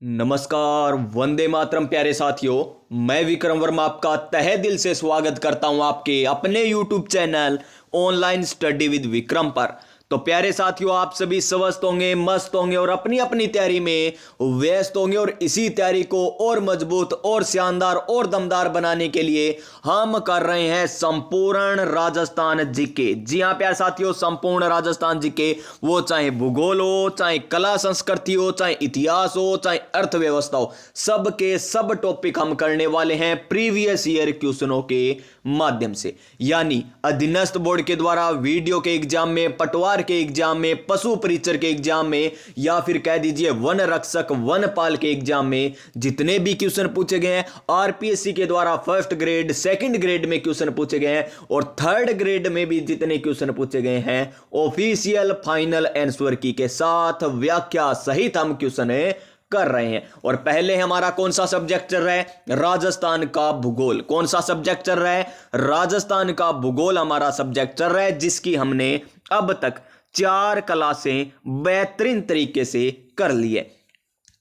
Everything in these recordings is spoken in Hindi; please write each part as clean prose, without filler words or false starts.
नमस्कार, वंदे मातरम प्यारे साथियों। मैं विक्रम वर्मा आपका तहे दिल से स्वागत करता हूं आपके अपने YouTube channel online study with Vikram पर। तो प्यारे साथियों, आप सभी स्वस्थ होंगे, मस्त होंगे और अपनी अपनी तैयारी में व्यस्त होंगे। और इसी तैयारी को और मजबूत और शानदार और दमदार बनाने के लिए हम कर रहे हैं संपूर्ण राजस्थान जीके। जी हाँ प्यारे साथियों, संपूर्ण राजस्थान जीके, वो चाहे भूगोल हो, चाहे कला संस्कृति हो, चाहे इतिहास हो, चाहे अर्थव्यवस्था हो, सब के सब टॉपिक हम करने वाले हैं प्रीवियस ईयर क्वेश्चनों के माध्यम से। यानी अधीनस्थ बोर्ड के द्वारा वीडियो के एग्जाम में, पटवार के एग्जाम में, पशु परिचर के एग्जाम में, या फिर कह दीजिए वन रक्षक वनपाल के एग्जाम में जितने भी क्वेश्चन पूछे गए हैं, आरपीएससी के द्वारा फर्स्ट ग्रेड सेकंड ग्रेड में क्वेश्चन पूछे गए हैं और थर्ड ग्रेड में भी जितने क्वेश्चन पूछे गए हैं, ऑफिशियल फाइनल आंसर की के साथ व्याख्या सहित हम क्वेश्चन कर रहे हैं। और पहले हमारा कौन सा सब्जेक्ट चल रहा है? राजस्थान का भूगोल। कौन सा सब्जेक्ट चल रहा है? राजस्थान का भूगोल हमारा सब्जेक्ट चल रहा है, जिसकी हमने अब तक 4 क्लासें बेहतरीन तरीके से कर ली है,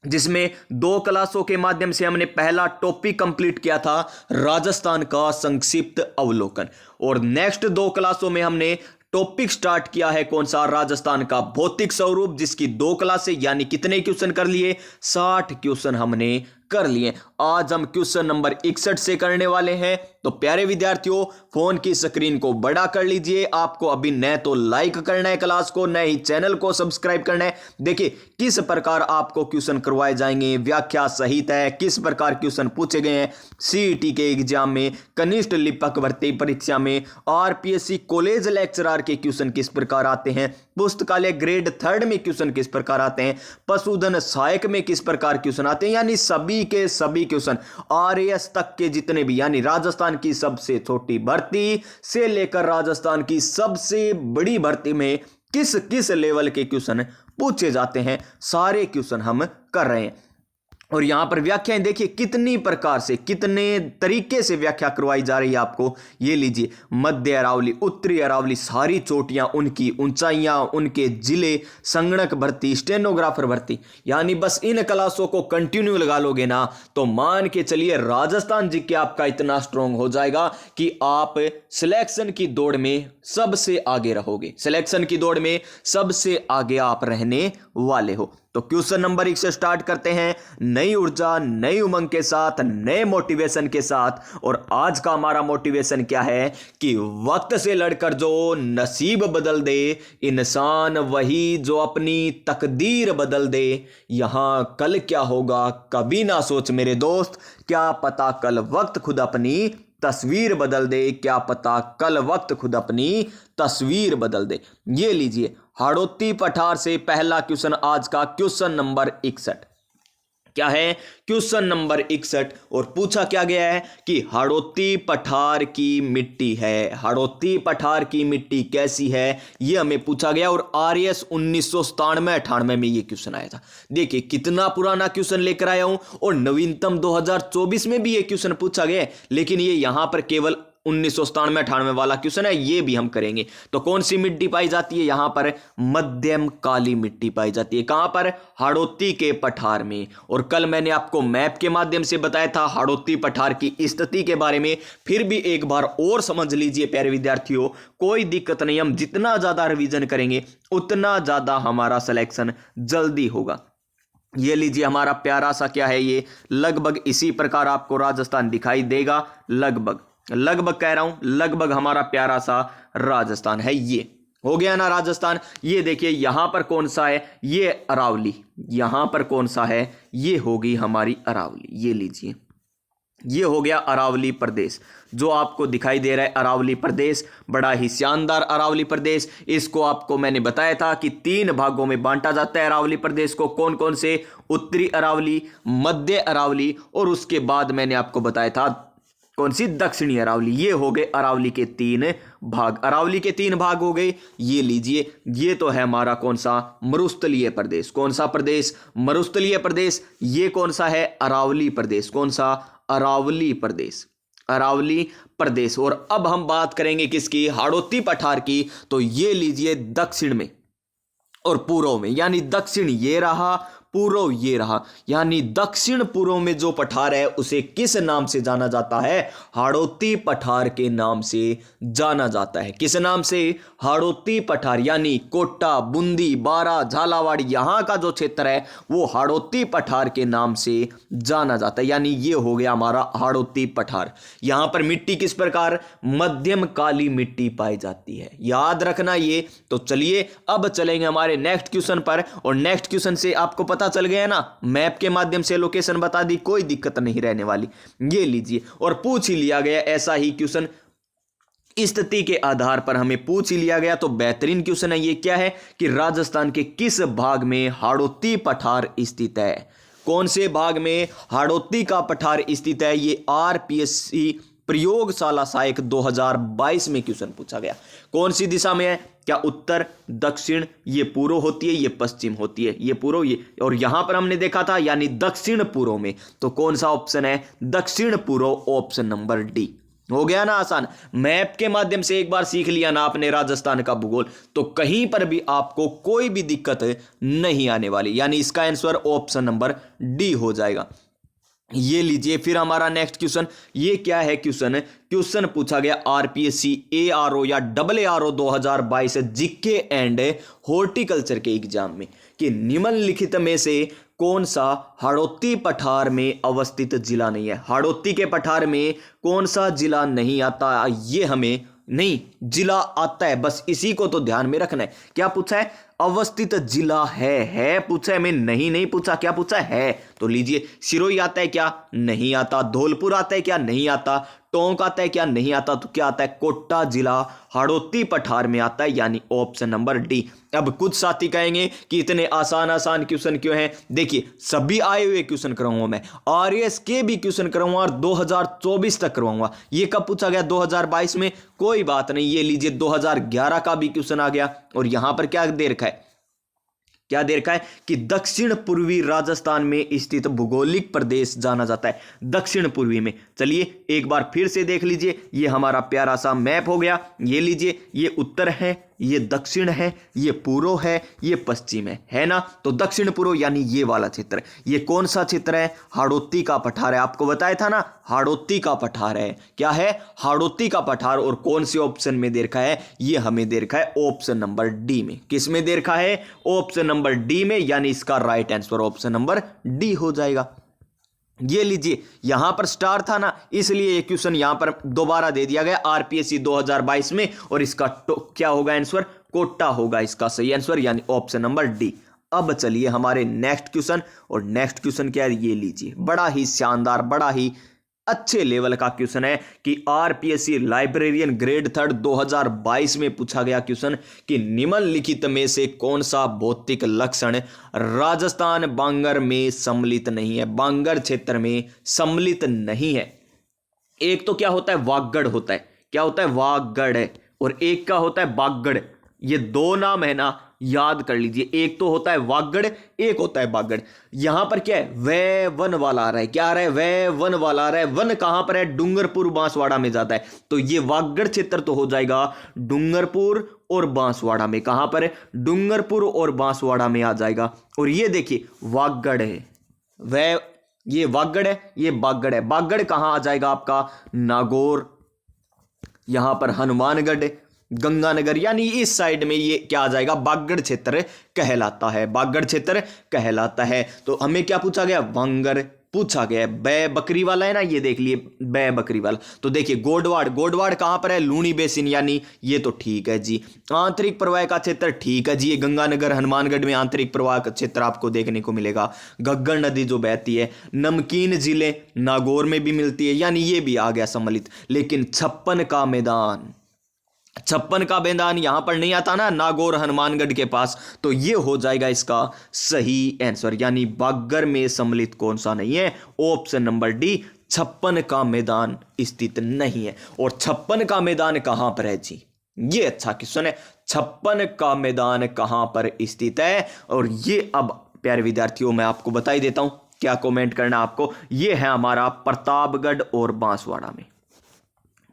जिसमें 2 क्लासों के माध्यम से हमने पहला टॉपिक कंप्लीट किया था, राजस्थान का संक्षिप्त अवलोकन। और नेक्स्ट 2 क्लासों में हमने टॉपिक स्टार्ट किया है कौन सा? राजस्थान का भौतिक स्वरूप, जिसकी 2 क्लासें यानी कितने क्वेश्चन कर लिए? 60 क्वेश्चन हमने कर लिए। आज हम क्वेश्चन नंबर 61 से करने वाले हैं। तो प्यारे विद्यार्थियों, फोन की स्क्रीन को बड़ा कर लीजिए। आपको अभी न तो लाइक करना है क्लास को, न ही चैनल को सब्सक्राइब करना है। देखिए किस प्रकार आपको क्वेश्चन करवाए जाएंगे, व्याख्या सहित है, किस प्रकार क्वेश्चन पूछे गए हैं सीईटी के एग्जाम में, कनिष्ठ लिपिक भर्ती परीक्षा में, आरपीएससी कॉलेज लेक्चरर के क्वेश्चन किस प्रकार आते हैं, पुस्तकालय ग्रेड 3 में क्वेश्चन किस प्रकार आते हैं, पशुधन सहायक में किस प्रकार क्वेश्चन आते हैं, यानी सभी के सभी क्वेश्चन आरएएस तक के जितने भी, यानी राजस्थान की सबसे छोटी भर्ती से लेकर राजस्थान की सबसे बड़ी भर्ती में किस किस लेवल के क्वेश्चन पूछे जाते हैं, सारे क्वेश्चन हम कर रहे हैं। और यहां पर व्याख्याएं देखिए कितनी प्रकार से, कितने तरीके से व्याख्या करवाई जा रही है आपको। ये लीजिए, मध्य अरावली, उत्तरी अरावली, सारी चोटियां, उनकी ऊंचाइयां, उनके जिले, संगणक भर्ती, स्टेनोग्राफर भर्ती, यानी बस इन क्लासों को कंटिन्यू लगा लोगे ना तो मान के चलिए राजस्थान जीके आपका इतना स्ट्रांग हो जाएगा कि आप सिलेक्शन की दौड़ में सबसे आगे रहोगे। सिलेक्शन की दौड़ में सबसे आगे आप रहने वाले हो। तो क्वेश्चन नंबर 1 से स्टार्ट करते हैं, नई ऊर्जा, नई उमंग के साथ, नए मोटिवेशन के साथ। और आज का हमारा मोटिवेशन क्या है कि वक्त से लड़कर जो नसीब बदल दे, इंसान वही जो अपनी तकदीर बदल दे। यहां कल क्या होगा कभी ना सोच मेरे दोस्त, क्या पता कल वक्त खुद अपनी तस्वीर बदल दे, क्या पता कल वक्त खुद अपनी तस्वीर बदल दे। ये लीजिए, हाड़ौती पठार से पहला क्वेश्चन आज का, क्वेश्चन नंबर 61। क्या है? Question number 61। और पूछा क्या गया है कि हाड़ौती पठार की मिट्टी है, हाड़ौती पठार की मिट्टी कैसी है, यह हमें पूछा गया। और आरएएस 1997-98 में यह क्वेश्चन आया था। देखिए कितना पुराना क्वेश्चन लेकर आया हूं, और नवीनतम 2024 में भी यह क्वेश्चन पूछा गया, लेकिन ये यहां पर केवल 1997-98 वाला क्वेश्चन है, ये भी हम करेंगे। तो कौन सी मिट्टी पाई जाती है? यहां पर मध्यम काली मिट्टी पाई जाती है। कहां पर? हाड़ौती के पठार में। और कल मैंने आपको मैप के माध्यम से बताया था हाड़ौती पठार की स्थिति के बारे में। फिर भी एक बार और समझ लीजिए प्यारे विद्यार्थियों, कोई दिक्कत नहीं, हम जितना ज्यादा रिवीजन करेंगे उतना ज्यादा हमारा सिलेक्शन जल्दी होगा। ये लीजिए, हमारा प्यारा सा क्या है, ये लगभग इसी प्रकार आपको राजस्थान दिखाई देगा। लगभग कह रहा हूं, लगभग हमारा प्यारा सा राजस्थान है। ये हो गया ना राजस्थान। ये देखिए यहां पर कौन सा है? ये अरावली। यहां पर कौन सा है? ये होगी हमारी अरावली। ये लीजिए, ये हो गया अरावली प्रदेश, जो आपको दिखाई दे रहा है अरावली प्रदेश, बड़ा ही शानदार अरावली प्रदेश। इसको आपको मैंने बताया था कि 3 भागों में बांटा जाता है अरावली प्रदेश को। कौन कौन से? उत्तरी अरावली, मध्य अरावली, और उसके बाद मैंने आपको बताया था कौन सी? दक्षिणी अरावली। ये हो गए अरावली के 3 भाग। अरावली के 3 भाग हो गए। ये लीजिए, ये तो है हमारा कौन सा? मरुस्थलीय प्रदेश। कौन सा प्रदेश? मरुस्थलीय प्रदेश। ये कौन सा है? अरावली प्रदेश। कौन सा? अरावली प्रदेश। अरावली प्रदेश। और अब हम बात करेंगे किसकी? हाड़ौती पठार की। तो ये लीजिए दक्षिण में और पूर्व में, यानी दक्षिण ये रहा, पूर्व ये रहा, यानी दक्षिण पूर्व में जो पठार है उसे किस नाम से जाना जाता है? हाड़ौती पठार के नाम से जाना जाता है। किस नाम से? हाड़ौती पठार, यानी कोटा, बूंदी, बारा, झालावाड़ यहां का जो क्षेत्र है वो हाड़ौती पठार के नाम से जाना जाता है, यानी ये हो गया हमारा हाड़ौती पठार। यहां पर मिट्टी किस प्रकार? मध्यम काली मिट्टी पाई जाती है, याद रखना ये। तो चलिए अब चलेंगे हमारे नेक्स्ट क्वेश्चन पर, और नेक्स्ट क्वेश्चन से आपको पता चल गया ना, मैप के माध्यम से लोकेशन बता दी, कोई दिक्कत नहीं रहने वाली। ये लीजिए, और पूछ ही लिया गया ऐसा ही क्वेश्चन, स्थिति के आधार पर हमें पूछ ही लिया गया, तो बेहतरीन क्वेश्चन है ये। क्या है कि राजस्थान के किस भाग में हाड़ौती पठार स्थित है? कौन से भाग में हाड़ौती का पठार स्थित है? ये आरपीएससी प्रयोगशाला सहायक 2022 में क्वेश्चन पूछा गया। कौन सी दिशा में है? क्या उत्तर, दक्षिण, ये पूर्व होती है, ये पश्चिम होती है, ये पूर्व, ये, और यहां पर हमने देखा था यानी दक्षिण पूर्व में। तो कौन सा ऑप्शन है? दक्षिण पूर्व, ऑप्शन नंबर डी। हो गया ना आसान? मैप के माध्यम से एक बार सीख लिया ना आपने राजस्थान का भूगोल, तो कहीं पर भी आपको कोई भी दिक्कत नहीं आने वाली, यानी इसका आंसर ऑप्शन नंबर डी हो जाएगा। ये लीजिए फिर हमारा नेक्स्ट क्वेश्चन, ये क्या है क्वेश्चन पूछा गया आरपीएससी एआरओ या AARO 2022 जीके एंड हॉर्टिकल्चर के एग्जाम में, कि निम्नलिखित में से कौन सा हाड़ौती पठार में अवस्थित जिला नहीं है? हाड़ौती के पठार में कौन सा जिला नहीं आता? ये हमें नहीं, जिला आता है, बस इसी को तो ध्यान में रखना है। क्या पूछा है? अवस्थित जिला है पूछा है, मैं नहीं पूछा, क्या पूछा है? तो लीजिए, सिरोही आता है क्या? नहीं आता। धौलपुर आता है क्या? नहीं आता। टोंक आता है क्या? नहीं आता। तो क्या आता है? कोटा जिला हाड़ौती पठार में आता है, यानी ऑप्शन नंबर डी। अब कुछ साथी कहेंगे कि इतने आसान क्वेश्चन क्यों हैं? देखिए, सभी आए हुए क्वेश्चन कराऊंगा मैं, आरएस के भी क्वेश्चन कराऊंगा और 2024 तक करवाऊंगा। ये कब पूछा गया? 2022 में, कोई बात नहीं। ये लीजिए 2011 का भी क्वेश्चन आ गया, और यहां पर क्या दे रखा है? क्या दे रखा है कि दक्षिण पूर्वी राजस्थान में स्थित भौगोलिक प्रदेश जाना जाता है, दक्षिण पूर्वी में। चलिए एक बार फिर से देख लीजिए, ये हमारा प्यारा सा मैप हो गया। ये लीजिए, ये उत्तर है, ये दक्षिण है, ये पूर्व है, ये पश्चिम है ना? तो दक्षिण पूर्व यानी ये वाला क्षेत्र। ये कौन सा क्षेत्र है? हाड़ौती का पठार है। आपको बताया था ना, हाड़ौती का पठार है। क्या है? हाड़ौती का पठार। और कौन से ऑप्शन में दे रखा है? ये हमें दे रखा है ऑप्शन नंबर डी में। किस में दे रखा है? ऑप्शन नंबर डी में, यानी इसका right answer option number D हो जाएगा। ये लीजिए, यहां पर स्टार था ना, इसलिए ये क्वेश्चन यहां पर दोबारा दे दिया गया आरपीएससी 2022 में, और इसका क्या होगा आंसर? कोटा होगा इसका सही आंसर, यानी ऑप्शन नंबर डी। अब चलिए हमारे नेक्स्ट क्वेश्चन, और नेक्स्ट क्वेश्चन क्या है? ये लीजिए, बड़ा ही शानदार, बड़ा ही अच्छे लेवल का क्वेश्चन है कि आरपीएससी लाइब्रेरियन ग्रेड 3 2022 में पूछा गया क्वेश्चन कि निम्नलिखित में से कौन सा भौतिक लक्षण राजस्थान बांगर में सम्मिलित नहीं है? बांगर क्षेत्र में सम्मिलित नहीं है। एक तो क्या होता है? वागड़ होता है। क्या होता है? वागड़ है। और एक का होता है बागड़। ये दो नाम है ना, याद कर लीजिए। एक तो होता है वागड़, एक होता है बागड़। यहां पर क्या है? वै वन वाला आ रहा है। क्या आ रहा है? वै वन वाला आ रहा है। वन कहां पर है? डूंगरपुर बांसवाड़ा में जाता है। तो ये वागड़ क्षेत्र तो हो जाएगा डूंगरपुर और बांसवाड़ा में। कहां पर है? डूंगरपुर और बांसवाड़ा में आ जाएगा। और ये देखिए, वागड़ है, वै, ये वागड़ है, ये बागड़ है। बागड़ कहां आ जाएगा आपका? नागौर, यहां पर हनुमानगढ़, गंगानगर, यानी इस साइड में ये क्या आ जाएगा? बागड़ क्षेत्र कहलाता है। बागड़ क्षेत्र कहलाता है। तो हमें क्या पूछा गया? बांगर पूछा गया। बै बकरी वाला है ना, ये देख लिए, बै बकरी वाला। तो देखिए, गोडवाड़ कहां पर है? लूनी बेसिन, यानी ये तो ठीक है जी। आंतरिक प्रवाह का क्षेत्र, ठीक है जी, ये गंगानगर हनुमानगढ़ में आंतरिक प्रवाह का क्षेत्र आपको देखने को मिलेगा। घग्गर नदी जो बहती है। नमकीन जिले नागौर में भी मिलती है, यानी ये भी आ गया सम्मिलित। लेकिन 56 का मैदान, 56 का मैदान यहां पर नहीं आता ना, नागौर हनुमानगढ़ के पास। तो ये हो जाएगा इसका सही आंसर, यानी बागड़ में सम्मिलित कौन सा नहीं है? ऑप्शन नंबर डी, 56 का मैदान स्थित नहीं है। और 56 का मैदान कहां पर है जी? ये अच्छा क्वेश्चन है। 56 का मैदान कहां पर स्थित है? और ये अब प्यारे विद्यार्थियों मैं आपको बता ही देता हूं, क्या कमेंट करना आपको। ये है हमारा प्रतापगढ़ और बांसवाड़ा में।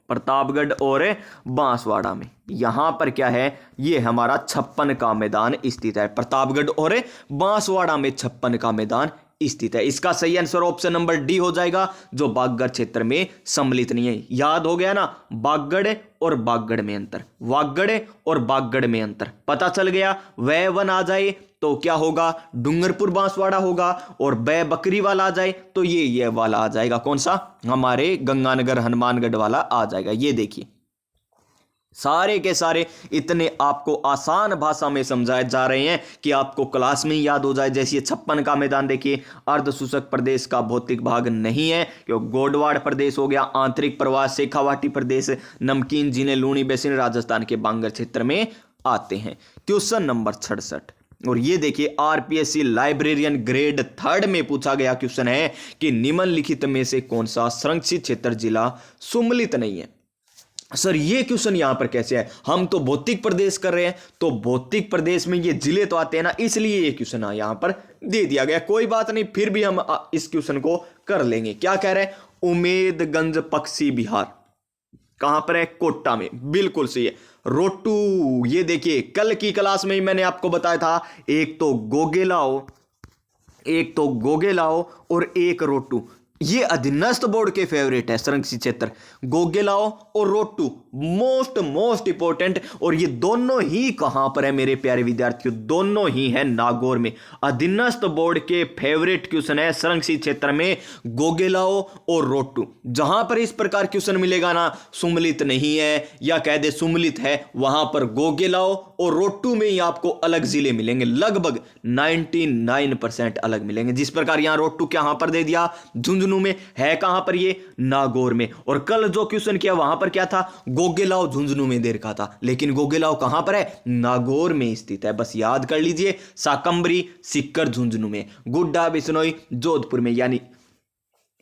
प्रतापगढ़ और बांसवाड़ा में। यहां पर क्या है, ये हमारा 56 का मैदान स्थित है। प्रतापगढ़ और बांसवाड़ा में 56 का मैदान स्थित है। इसका सही आंसर ऑप्शन नंबर डी हो जाएगा, जो बागगढ़ क्षेत्र में सम्मिलित नहीं है। याद हो गया ना, बागगढ़ और बागगढ़ में अंतर, वागगढ़ और बागगढ़ में अंतर पता चल गया। वह वन आ जाए तो क्या होगा, डूंगरपुर बांसवाड़ा होगा, और बै बकरी वाला आ जाए तो ये वाला आ जाएगा। कौन सा, हमारे गंगानगर हनुमानगढ़ वाला आ जाएगा। ये देखिए सारे के सारे इतने आपको आसान भाषा में समझाए जा रहे हैं कि आपको क्लास में ही याद हो जाए। जैसे 56 का मैदान देखिए, अर्धशुष्क प्रदेश का भौतिक भाग नहीं है, क्योंकि गोडवाड़ प्रदेश हो गया, आंतरिक प्रवास शेखावाटी प्रदेश, नमकीन जिले लूणी बेसिन राजस्थान के बांगर क्षेत्र में आते हैं। क्वेश्चन नंबर 66, और ये देखिए आरपीएससी लाइब्रेरियन ग्रेड 3 में पूछा गया क्वेश्चन है कि निम्नलिखित में से कौन सा संरक्षित क्षेत्र जिला सम्मिलित नहीं है। सर ये क्वेश्चन यहां पर कैसे है, हम तो भौतिक प्रदेश कर रहे हैं, तो भौतिक प्रदेश में ये जिले तो आते हैं ना, इसलिए ये क्वेश्चन यहां पर दे दिया गया। कोई बात नहीं, फिर भी हम इस क्वेश्चन को कर लेंगे। क्या कह रहे हैं, उमेदगंज पक्षी विहार कहां पर है, कोटा में, बिल्कुल सही है। रोटू, ये देखिए कल की क्लास में ही मैंने आपको बताया था, एक तो गोगेलाओ और एक रोटू, ये अधीनस्थ बोर्ड के फेवरेट है। संरक्षित क्षेत्र गोगेलाओ और रोटू मोस्ट इंपोर्टेंट, और ये दोनों ही कहां पर है मेरे प्यारे विद्यार्थियों, दोनों ही है नागौर में। अधीनस्थ बोर्ड के फेवरेट क्वेश्चन है संरक्षित क्षेत्र में गोगेलाओ और रोटू। जहां पर इस प्रकार क्वेश्चन मिलेगा ना, सुमलित नहीं है या कह दे सुमलित है, वहां पर गोगेलाओ और रोटू में ही आपको अलग जिले मिलेंगे, लगभग 99% अलग मिलेंगे। जिस प्रकार यहां रोटू कहां पर दे दिया, झुंझुनू में है, कहां पर ये, नागौर में। और कल जो क्वेश्चन किया वहां पर क्या था, गोगेलाओ झुंझुनू में दे रखा था, लेकिन गोगेलाओ कहां पर है, नागौर में स्थित है। बस याद कर लीजिए, साकंबरी सिक्कर झुंझुनू में, गुड्डा बिश्नोई जोधपुर में। यानी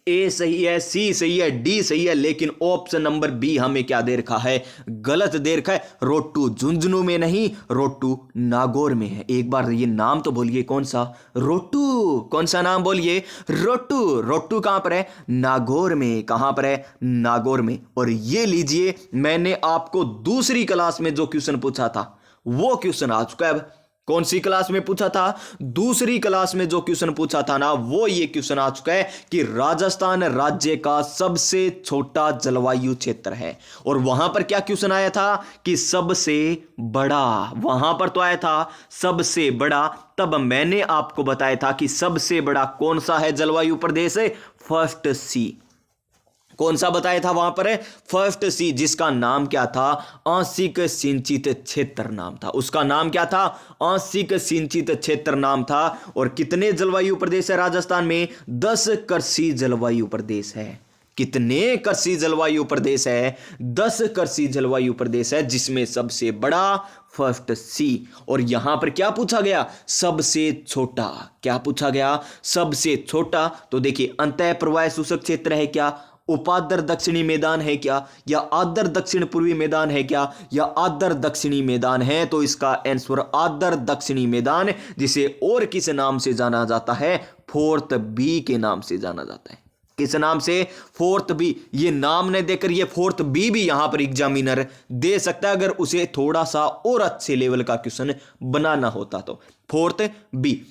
ए सही है, सी सही है, डी सही है, लेकिन ऑप्शन नंबर बी हमें क्या दे रखा है, गलत दे रखा है। रोटू झुंझुनू में नहीं, रोटू नागौर में है। एक बार ये नाम तो बोलिए, कौन सा, रोटू, कौन सा नाम बोलिए, रोटू। रोटू कहां पर है, नागौर में। कहां पर है, नागौर में। और ये लीजिए, मैंने आपको दूसरी क्लास में जो क्वेश्चन पूछा था वो क्वेश्चन आ चुका है। कौन सी क्लास में पूछा था, दूसरी क्लास में जो क्वेश्चन पूछा था ना, वो ये क्वेश्चन आ चुका है कि राजस्थान राज्य का सबसे छोटा जलवायु क्षेत्र है। और वहां पर क्या क्वेश्चन आया था कि सबसे बड़ा, वहां पर तो आया था सबसे बड़ा, तब मैंने आपको बताया था कि सबसे बड़ा कौन सा है जलवायु प्रदेश, फर्स्ट सी। कौन सा बताया था वहां पर है, फर्स्ट सी, जिसका नाम क्या था, आंशिक सिंचित क्षेत्र नाम था। उसका नाम क्या था, आंशिक सिंचित क्षेत्र नाम था। और कितने जलवायु प्रदेश है राजस्थान में, 10 कृषि जलवायु प्रदेश है। कितने कृषि जलवायु प्रदेश है, 10 कृषि जलवायु प्रदेश है, जिसमें सबसे बड़ा फर्स्ट सी। और यहां पर क्या पूछा गया, सबसे छोटा। क्या पूछा गया, सबसे छोटा। तो देखिए, अंतः प्रवाह शुष्क क्षेत्र है क्या, उपादर दक्षिणी मैदान है क्या, या आदर दक्षिण पूर्वी मैदान है क्या, या आदर दक्षिणी मैदान है। तो इसका आंसर आदर दक्षिणी मैदान, जिसे और किस नाम से जाना जाता है, फोर्थ बी के नाम से जाना जाता है। किस नाम से, फोर्थ बी। ये नाम ने देकर ये फोर्थ बी भी यहां पर एग्जामिनर दे सकता है, अगर उसे थोड़ा सा और अच्छे लेवल का क्वेश्चन बनाना होता तो, फोर्थ बी।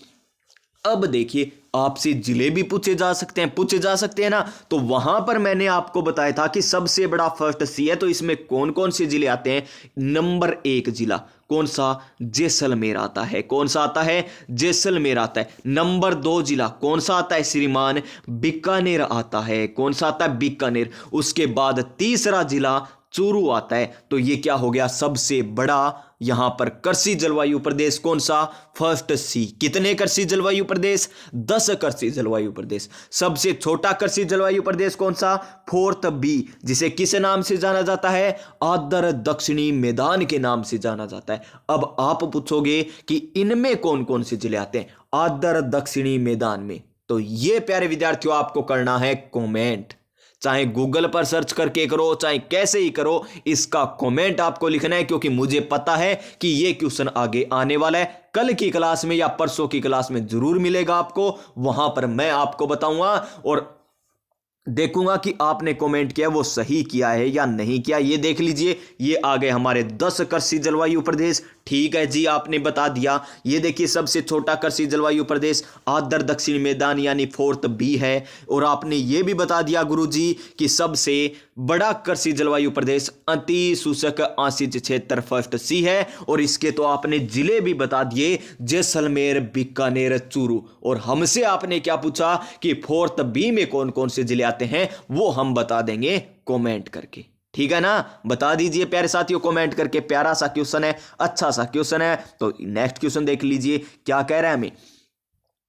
अब देखिए, आपसे जिले भी पूछे जा सकते हैं ना। तो वहां पर मैंने आपको बताया था कि सबसे बड़ा फर्स्ट सी है, तो इसमें कौन कौन से जिले आते हैं। नंबर 1 जिला कौन सा, जैसलमेर आता है। कौन सा आता है, जैसलमेर आता है। नंबर 2 जिला कौन सा आता है, श्रीमान, बीकानेर आता है। कौन सा आता है, बीकानेर। उसके बाद तीसरा जिला चूरू आता है। तो ये क्या हो गया, सबसे बड़ा यहां पर कृषि जलवायु प्रदेश कौन सा, फर्स्ट सी। कितने कृषि जलवायु प्रदेश, 10 कृषि जलवायु प्रदेश। सबसे छोटा कृषि जलवायु प्रदेश कौन सा, फोर्थ बी, जिसे किस नाम से जाना जाता है, आदर दक्षिणी मैदान के नाम से जाना जाता है। अब आप पूछोगे कि इनमें कौन कौन से जिले आते हैं आदर दक्षिणी मैदान में, तो ये प्यारे विद्यार्थियों आपको करना है कमेंट। चाहे गूगल पर सर्च करके करो, चाहे कैसे ही करो, इसका कमेंट आपको लिखना है, क्योंकि मुझे पता है कि ये क्वेश्चन आगे आने वाला है। कल की क्लास में या परसों की क्लास में जरूर मिलेगा आपको, वहां पर मैं आपको बताऊंगा। और देखूंगा कि आपने कमेंट किया वो सही किया है या नहीं किया। ये देख लीजिए, ये आ गए हमारे 10 कृषि जलवायु प्रदेश। ठीक है जी, आपने बता दिया। ये देखिए, सबसे छोटा कृषि जलवायु प्रदेश आर्द्र दक्षिण मैदान यानी 4th बी है। और आपने ये भी बता दिया गुरुजी कि सबसे बड़ा कृषि जलवायु प्रदेश अति शुष्क आशीष क्षेत्र 1st सी है। और इसके तो आपने जिले भी बता दिए, जैसलमेर, बीकानेर, चूरू। और हमसे आपने क्या पूछा कि 4th बी में कौन कौन से जिले आते हैं, वो हम बता देंगे कमेंट करके। ठीक है ना, बता दीजिए प्यारे साथियों कमेंट करके। प्यारा सा क्वेश्चन है, अच्छा सा क्वेश्चन है। तो नेक्स्ट क्वेश्चन देख लीजिए क्या कह रहा है हमें।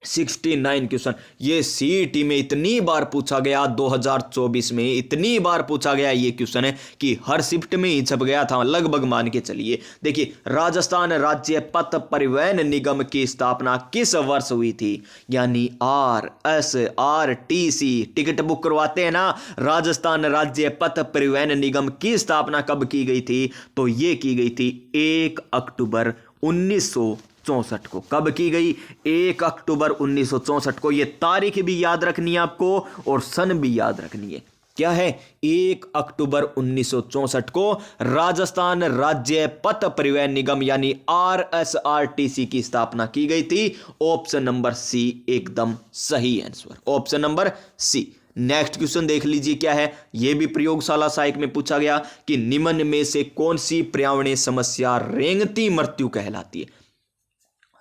69 क्वेश्चन, ये सीईटी में इतनी बार पूछा गया, 2024 में इतनी बार पूछा गया ये क्वेश्चन है कि हर शिफ्ट में ही छप गया था लगभग, मान के चलिए। देखिए, राजस्थान राज्य पथ परिवहन निगम की स्थापना किस वर्ष हुई थी, यानी RSRTC टिकट बुक करवाते हैं ना, राजस्थान राज्य पथ परिवहन निगम की स्थापना कब की गई थी, तो ये की गई थी 1 अक्टूबर 1964 को। कब की गई, 1 अक्टूबर 1964 को। यह तारीख भी याद रखनी है आपको और सन भी याद रखनी है। क्या है, 1 अक्टूबर 1964 को राजस्थान राज्य पथ परिवहन निगम यानी RSRTC की स्थापना की गई थी। ऑप्शन नंबर सी एकदम सही answer, option number C. Next question देख लीजिए क्या है, यह भी प्रयोगशाला सहायक में पूछा गया कि निम्न में से कौन सी पर्यावरणीय समस्या रेंगती मृत्यु कहलाती है।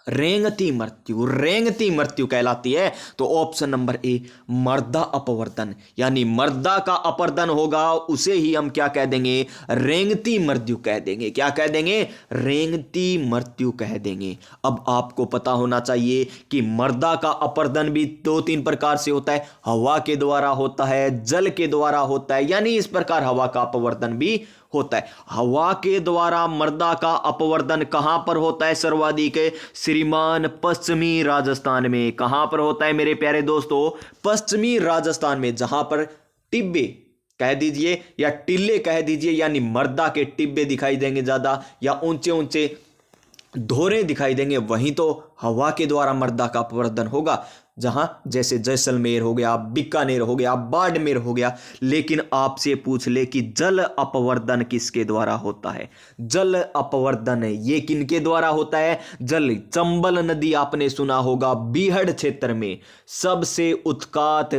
रेंगती मृत्यु कहलाती है। तो ऑप्शन नंबर ए मृदा अपवर्तन, यानी मृदा का अपरदन होगा, उसे ही हम क्या कह देंगे, रेंगती मृत्यु कह देंगे। क्या कह देंगे, रेंगती मृत्यु कह देंगे। अब आपको पता होना चाहिए कि मृदा का अपरदन भी 2-3 प्रकार से होता है, हवा के द्वारा होता है, जल के द्वारा होता है, यानी इस प्रकार हवा का अपवर्तन भी होता है। हवा के द्वारा मृदा का अपवर्तन कहां पर होता है सर्वाधिक, श्रीमान पश्चिमी राजस्थान में। कहां पर होता है मेरे प्यारे दोस्तों, पश्चिमी राजस्थान में, जहां पर टिब्बे कह दीजिए या टिल्ले कह दीजिए, यानी मृदा के टिब्बे दिखाई देंगे ज्यादा, या ऊंचे ऊंचे धोरे दिखाई देंगे, वहीं तो हवा के द्वारा मृदा का अपवर्तन होगा। जहां जैसे जैसलमेर हो गया, बीकानेर हो गया, बाड़मेर हो गया। लेकिन आपसे पूछ ले कि जल अपवर्तन किसके द्वारा होता है, जल अपवर्तन ये किनके द्वारा होता है, जल चंबल नदी आपने सुना होगा, बीहड़ क्षेत्र में सबसे उत्कात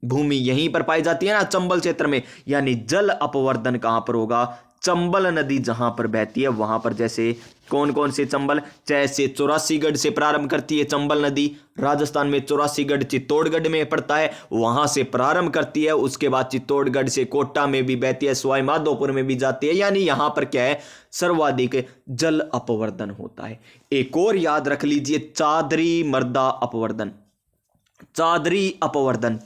भूमि यहीं पर पाई जाती है ना, चंबल क्षेत्र में। यानी जल अपवर्तन कहां पर होगा, चंबल नदी जहां पर बहती है वहां पर। जैसे कौन कौन से चंबल, जैसे 84गढ़ से प्रारंभ करती है चंबल नदी, राजस्थान में 84गढ़ चित्तौड़गढ़ में पड़ता है, वहां से प्रारंभ करती है। उसके बाद चित्तौड़गढ़ से कोटा में भी बहती है, सवाई माधोपुर में भी जाती है। यानी यहां पर क्या है, सर्वाधिक जल अपवर्तन होता है। एक और याद रख लीजिए, चादरी मृदा अपवर्तन, चादरी अपवर्तन।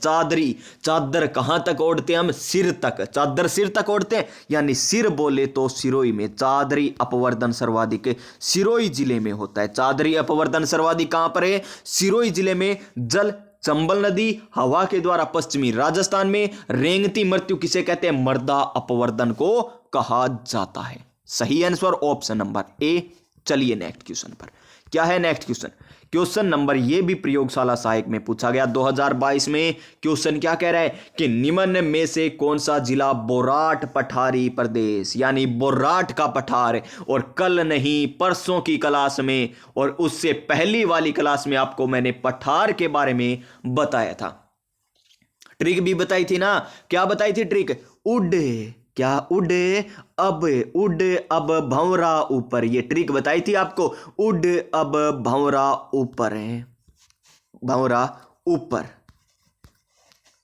चादर कहां तक ओढ़ते हैं हम, सिर तक, चादर सिर तक ओढ़ते हैं, यानी सिर बोले तो सिरोई में चादरी अपवर्तन सर्वाधिक सिरोई जिले में होता है। चादरी अपवर्तन सर्वाधिक कहां पर है, सिरोई जिले में। जल चंबल नदी हवा के द्वारा पश्चिमी राजस्थान में। रेंगती मृत्यु किसे कहते हैं, मृदा अपवर्तन को कहा जाता है। सही आंसर ऑप्शन नंबर ए। चलिए नेक्स्ट क्वेश्चन पर, क्या है नेक्स्ट क्वेश्चन, क्वेश्चन नंबर ये भी प्रयोगशाला सहायक में पूछा गया 2022 में। क्वेश्चन क्या कह रहा है कि निम्न में से कौन सा जिला बोराट पठारी प्रदेश, यानी बोराट का पठार। और कल नहीं परसों की क्लास में और उससे पहली वाली क्लास में आपको मैंने पठार के बारे में बताया था, ट्रिक भी बताई थी ना। क्या बताई थी ट्रिक, उड़े, क्या उड़े अब भंवरा ऊपर, ये ट्रिक बताई थी आपको। उड़ अब भंवरा ऊपर है, भंवरा ऊपर,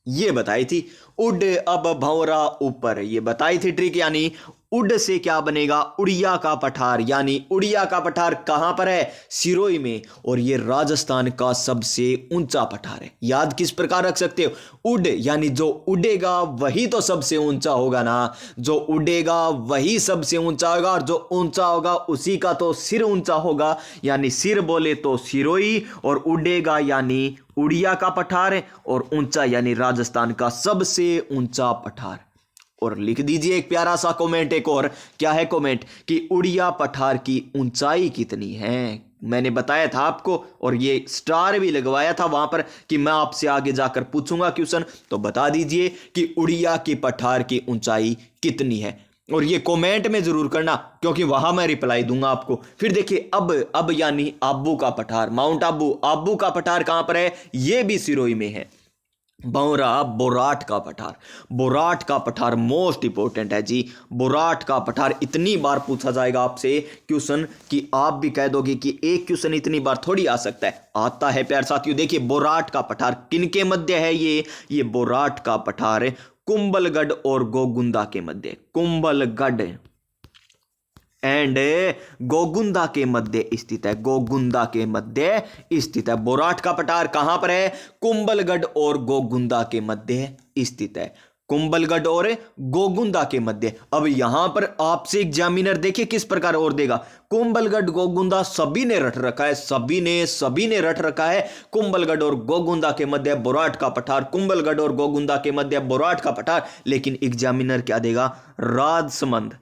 ये बताई थी। उड़ अब भंवरा ऊपर, ये बताई थी ट्रिक। यानी उड़ से क्या बनेगा, उड़िया का पठार, यानी उड़िया का पठार कहां पर है, सिरोई में। और ये राजस्थान का सबसे ऊंचा पठार है। याद किस प्रकार रख सकते हो, उड़ यानी जो उड़ेगा वही तो सबसे ऊंचा होगा ना, जो उड़ेगा वही सबसे ऊंचा होगा, और जो ऊंचा होगा उसी का तो सिर ऊंचा होगा। यानी सिर बोले तो सिरोई, और उड़ेगा यानी उड़िया का पठार, और ऊंचा यानी राजस्थान का सबसे ऊंचा पठार। और लिख दीजिए एक प्यारा सा कमेंट, एक और क्या है कमेंट कि उड़िया पठार की ऊंचाई कितनी है, मैंने बताया था आपको और ये स्टार भी लगवाया था वहां पर कि मैं आपसे आगे जाकर पूछूंगा क्वेश्चन, तो बता दीजिए कि उड़िया की पठार की ऊंचाई कितनी है, और ये कमेंट में जरूर करना क्योंकि वहां मैं रिप्लाई दूंगा आपको। फिर देखिए अब यानी आबू का पठार, माउंट आबू, आबू का पठार कहां पर है, ये भी सिरोही में है। बौरा बोराट का पठार, बोराट का पठार मोस्ट इंपॉर्टेंट है जी। बोराट का पठार इतनी बार पूछा जाएगा आपसे क्वेश्चन कि आप भी कह दोगे कि एक क्वेश्चन इतनी बार थोड़ी आ सकता है, आता है प्यार साथियों। देखिए बोराट का पठार किनके मध्य है, ये बोराट का पठार कुंभलगढ़ और गोगुंदा के मध्य, कुंभलगढ़ एंड गोगुंदा के मध्य स्थित है, गोगुंदा के मध्य स्थित है। बोराट का पठार कहां पर है, कुंभलगढ़ और गोगुंदा के मध्य स्थित है, कुंभलगढ़ और गोगुंदा के मध्य। अब यहां पर आपसे एग्जामिनर देखिए किस प्रकार और देगा, कुंभलगढ़ गोगुंदा सभी ने रट रखा है, सभी ने रट रखा है। कुंभलगढ़ और गोगुंदा के मध्य बोराट का पठार, कुंभलगढ़ और गोगुंदा के मध्य बोराट का पठार। लेकिन एग्जामिनर क्या देगा, राजसमंद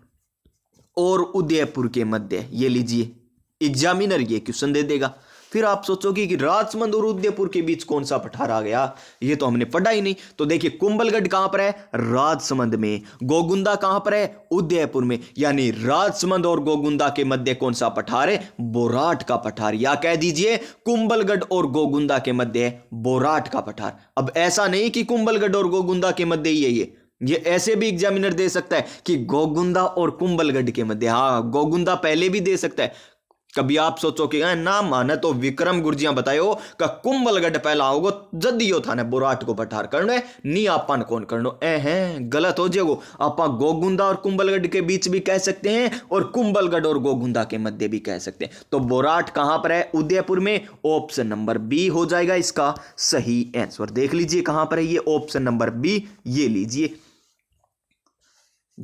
और उदयपुर के मध्य, ये लीजिए एग्जामिनर ये क्वेश्चन दे देगा। फिर आप सोचोगे कि राजसमंद और उदयपुर के बीच कौन सा पठार आ गया, ये तो हमने पढ़ा ही नहीं। तो देखिए कुंभलगढ़ कहां पर है, राजसमंद में, गोगुंदा कहां पर है, उदयपुर में, यानी राजसमंद और गोगुंदा के मध्य कौन सा पठार है, बोराट का पठार, या कह दीजिए कुंभलगढ़ और गोगुंदा के मध्य बोराट का पठार। अब ऐसा नहीं कि कुंभलगढ़ और गोगुंदा के मध्य ही है, ये ऐसे भी एग्जामिनर दे सकता है कि गोगुंदा और कुंभलगढ़ के मध्य, हाँ गोगुंदा पहले भी दे सकता है। कभी आप सोचो कि ना माने तो विक्रम गुरजिया बतायो का कुंभलगढ़ पहला होगो जदियो थाने बोराट को पठार करने नी आपन कौन करनो, गलत हो जाएगो। आपा गोगुंदा और कुंभलगढ़ के बीच भी कह सकते हैं और कुंभलगढ़ और गोगुंदा के मध्य भी कह सकते हैं। तो बोराट कहां पर है, उदयपुर में, ऑप्शन नंबर बी हो जाएगा इसका सही आंसर। देख लीजिए कहां पर है ये, ऑप्शन नंबर बी, ये लीजिए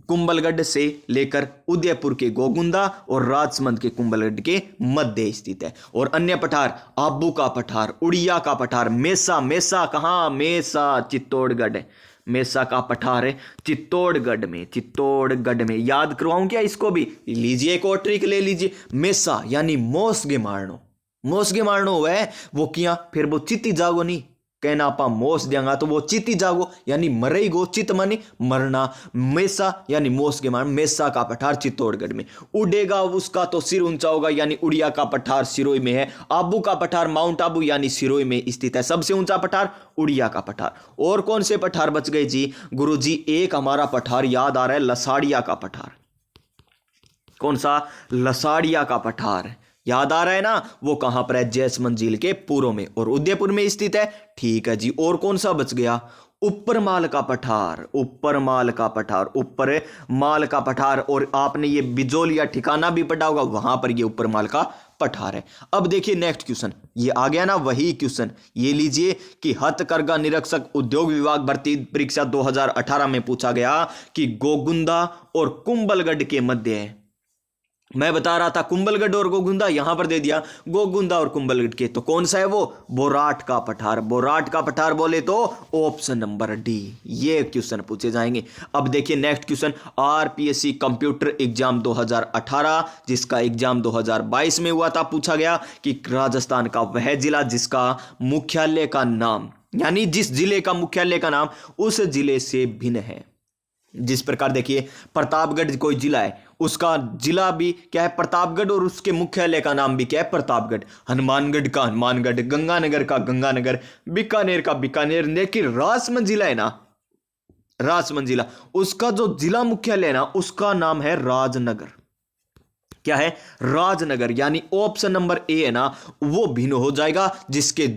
कुंभलगढ़ से लेकर उदयपुर के गोगुंदा और राजसमंद के कुंभलगढ़ के मध्य स्थित है। और अन्य पठार, आबू का पठार, उड़िया का पठार, मेसा, मेसा कहां, मेसा चित्तौड़गढ़, मेसा का पठार है चित्तौड़गढ़ में, चित्तौड़गढ़ में। याद करवाऊं क्या इसको भी, लीजिए एक और ट्रिक ले लीजिए। मेसा यानी मोसगे मारनो, मोसगे मारनो है वो किया, फिर वो चित्ती जागो नहीं कहना आपा मोस देंगा तो वो चिति जागो यानी मरई गो, चित मानी मरना, मेसा यानी मोस के मान, मेसा का पठार चित्तौड़गढ़ में। उड़ेगा उसका तो सिर ऊंचा होगा यानी उड़िया का पठार सिरोही में है। आबू का पठार माउंट आबू यानी सिरोही में स्थित है, सबसे ऊंचा पठार उड़िया का पठार। और कौन से पठार बच गए जी, गुरुजी एक हमारा पठार याद आ रहा है, लसाड़िया का पठार। कौन सा, लसाड़िया का पठार याद आ रहा है ना, वो कहां पर है, जैसमंद झील के पूर्व में और उदयपुर में स्थित है। ठीक है जी, और कौन सा बच गया, ऊपर माल का पठार, ऊपर माल का पठार, ऊपर माल का पठार। और आपने ये बिजोलिया ठिकाना भी पढ़ा होगा, वहां पर ये ऊपर माल का पठार है। अब देखिए नेक्स्ट क्वेश्चन, ये आ गया ना वही क्वेश्चन, ये लीजिए कि हथकरघा निरीक्षक उद्योग विभाग भर्ती परीक्षा 2018 में पूछा गया कि गोगुंदा और कुंभलगढ़ के मध्य है। मैं बता रहा था कुंभलगढ़ और गोगुंदा, यहां पर दे दिया गोगुंदा और कुंभलगढ़ के, तो कौन सा है वो, बोराट का पठार। बोराट का पठार बोले तो ऑप्शन नंबर डी, ये क्वेश्चन पूछे जाएंगे। अब देखिए next question, RPSC computer exam 2018 जिसका एग्जाम 2022 में हुआ था, पूछा गया कि राजस्थान का वह जिला जिसका मुख्यालय का नाम, यानी जिस जिले का मुख्यालय का नाम उस जिले से भिन्न है। जिस प्रकार देखिए प्रतापगढ़ कोई जिला है, उसका जिला भी क्या है, प्रतापगढ़, और उसके मुख्यालय का नाम भी क्या है, प्रतापगढ़। हनुमानगढ़ का हनुमानगढ़, गंगानगर का गंगानगर, बीकानेर का बीकानेर। लेकिन राजसमंद जिला है ना, राजसमंद जिला, उसका जो जिला मुख्यालय है ना, उसका नाम है राजनगर। क्या है, राजनगर। यानी ऑप्शन नंबर ए है ना, वो भिन्न हो जाएगा जिसके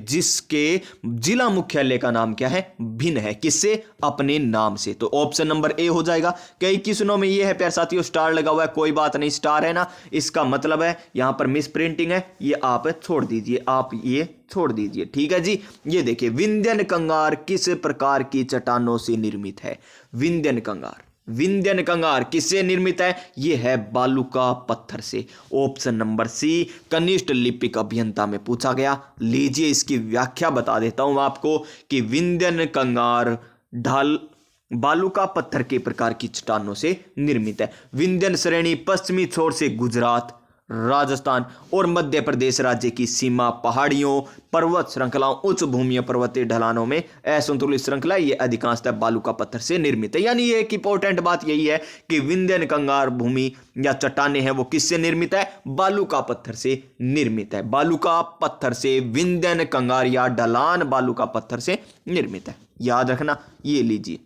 जिला मुख्यालय का नाम क्या है, भिन्न है, किससे, अपने नाम से। तो ऑप्शन नंबर ए हो जाएगा। कई क्वेश्चनों में ये है प्यार साथियों स्टार लगा हुआ है, कोई बात नहीं, स्टार है ना, इसका मतलब है यहां पर मिस प्रिंटिंग है, ये आप छोड़ दीजिए, आप ये छोड़ दीजिए। ठीक है जी, ये देखिए विंध्यन कंगार किस प्रकार की चट्टानों से निर्मित है, विंध्यन कंगार, विंध्यन कंगार किससे निर्मित है, यह है बालूका पत्थर से। ऑप्शन नंबर सी, कनिष्ठ लिपिक अभियंता में पूछा गया। लीजिए इसकी व्याख्या बता देता हूं आपको कि विंध्यन कंगार ढाल बालूका पत्थर के प्रकार की चट्टानों से निर्मित है। विंध्यन श्रेणी पश्चिमी छोर से गुजरात, राजस्थान और मध्य प्रदेश राज्य की सीमा पहाड़ियों, पर्वत श्रृंखलाओं, उच्च भूमियों, पर्वतीय ढलानों में असंतुलित श्रृंखला ये अधिकांशतः बालू का पत्थर से निर्मित है। यानी ये एक इंपॉर्टेंट बात यही है कि विंध्यन कंगार भूमि या चट्टानें हैं वो किससे निर्मित है? बालू का पत्थर से निर्मित है। बालू का पत्थर से, विंध्यन कंगार या ढलान बालू का पत्थर से निर्मित है, याद रखना। ये लीजिए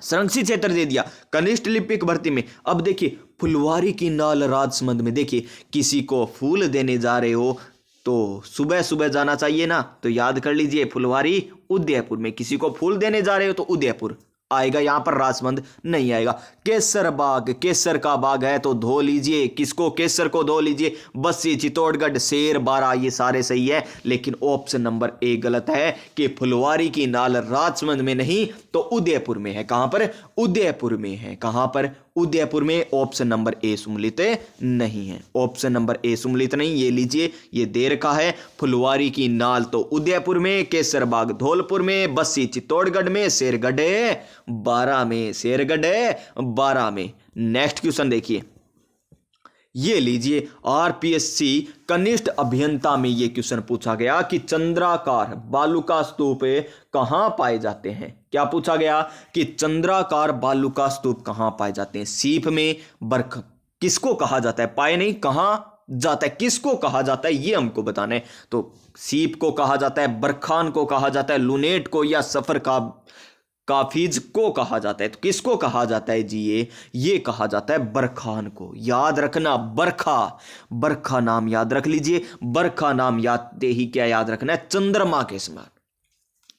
संरक्षित क्षेत्र दे दिया कनिष्ठ लिपिक भर्ती में। अब देखिए फुलवारी की नाल राजसमंद में, देखिए किसी को फूल देने जा रहे हो तो सुबह सुबह जाना चाहिए ना, तो याद कर लीजिए फुलवारी उदयपुर में। किसी को फूल देने जा रहे हो तो उदयपुर आएगा, यहां पर राजसमंद नहीं आएगा। केसर बाग, केसर का बाग है तो धो लीजिए, किसको? केसर को धो लीजिए। बस्सी, चित्तौड़गढ़, शेर, बारा ये सारे सही है, लेकिन ऑप्शन नंबर ए गलत है कि फुलवारी की नाल राजसमंद में नहीं तो उदयपुर में है। कहां पर? उदयपुर में है। कहां पर? उदयपुर में। ऑप्शन नंबर ए सम्मिलित नहीं है। ऑप्शन नंबर ए सम्मिलित नहीं। ये लीजिए, ये दे रखा है फुलवारी की नाल तो उदयपुर में, केसर बाग धौलपुर में, बस्सी चित्तौड़गढ़ में, शेरगढ़ बारा में। शेरगढ़ बारा में। नेक्स्ट क्वेश्चन देखिए, ये लीजिए आरपीएससी कनिष्ठ अभियंता में ये क्वेश्चन पूछा गया कि चंद्राकार बालू का स्तूप कहां पाए जाते हैं। क्या पूछा गया कि चंद्राकार बालू का स्तूप कहां पाए जाते हैं? सीप में, बर्ख, किसको कहा जाता है? पाए नहीं, कहां जाता है, किसको कहा जाता है ये हमको बताना है। तो सीप को कहा जाता है, बरखान को कहा जाता है, लुनेट को या सफर का काफिज को कहा जाता है। तो किसको कहा जाता है जी? ये कहा जाता है बरखान को। याद रखना बरखा, बरखा नाम याद रख लीजिए। बरखा नाम याद ही क्या याद रखना है? चंद्रमा के समान।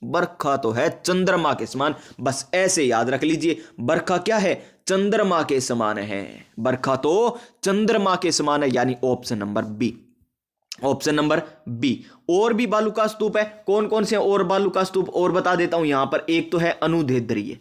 बरखा तो है चंद्रमा के समान, बस ऐसे याद रख लीजिए। बरखा क्या है? चंद्रमा के समान है। बरखा तो चंद्रमा के समान है, यानी option number B. Option number B. और भी बालू का स्तूप है, कौन कौन से और बालू का स्तूप और बता देता हूं यहां पर। एक तो है अनुधेद्रीय,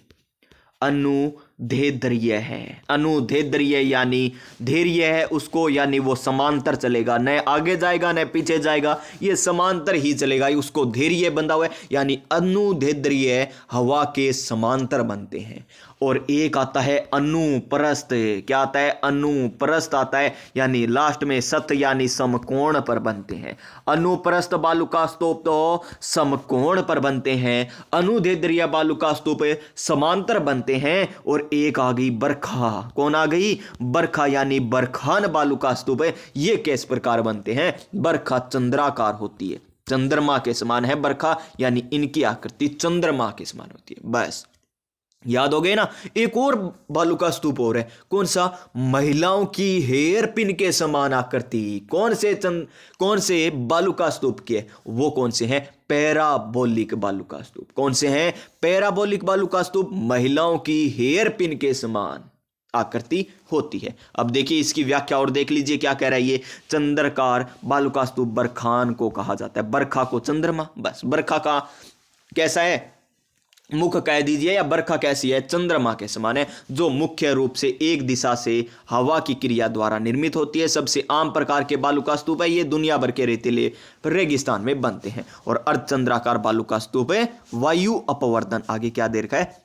अनुधेद्रीय है। अनुधेद्रीय यानी धैर्य है उसको, यानी वो समांतर चलेगा, न आगे जाएगा न पीछे जाएगा, ये समांतर ही चलेगा, उसको धैर्य बंधा हुआ है, यानी अनुधेद्रीय हवा के समांतर बनते हैं। और एक आता है अनुप्रस्थ। क्या आता है? अनुप्रस्थ आता है, यानी लास्ट में सत यानी समकोण पर बनते हैं। अनुप्रस्थ बालू का स्तूप तो समकोण पर बनते हैं, अनुधेद्रीय बालू का स्तूप समांतर बनते हैं। और एक आ गई बरखा। कौन आ गई? बरखा, यानी बरखान बालू का स्तूप है। ये किस प्रकार बनते हैं? बरखा चंद्राकार होती है, चंद्रमा के समान है बरखा, यानी इनकी आकृति चंद्रमा के समान होती है। बस याद हो गए ना। एक और बालू का स्तूप और है, कौन सा? महिलाओं की हेयर पिन के समान आकृति। कौन से बालू का स्तूप के? वो कौन से हैं? पैराबोलिक बालू का स्तूप। कौन से हैं? पैराबोलिक बालू का स्तूप, महिलाओं की हेयर पिन के समान आकृति होती है। अब देखिए इसकी व्याख्या और देख लीजिए क्या कह रहा है ये। चंद्रकार बालू का स्तूप बरखान को कहा जाता है, बरखा को चंद्रमा। बस बरखा का कैसा है? मुख कह दीजिए, या बरखा कैसी है? चंद्रमा के समान है, जो मुख्य रूप से एक दिशा से हवा की क्रिया द्वारा निर्मित होती है। सबसे आम प्रकार के बालू का स्तूप है, ये दुनिया भर के रेतीले रेगिस्तान में बनते हैं। और अर्धचंद्राकार बालू का स्तूप है वायु अपवर्तन। आगे क्या दे रखा है?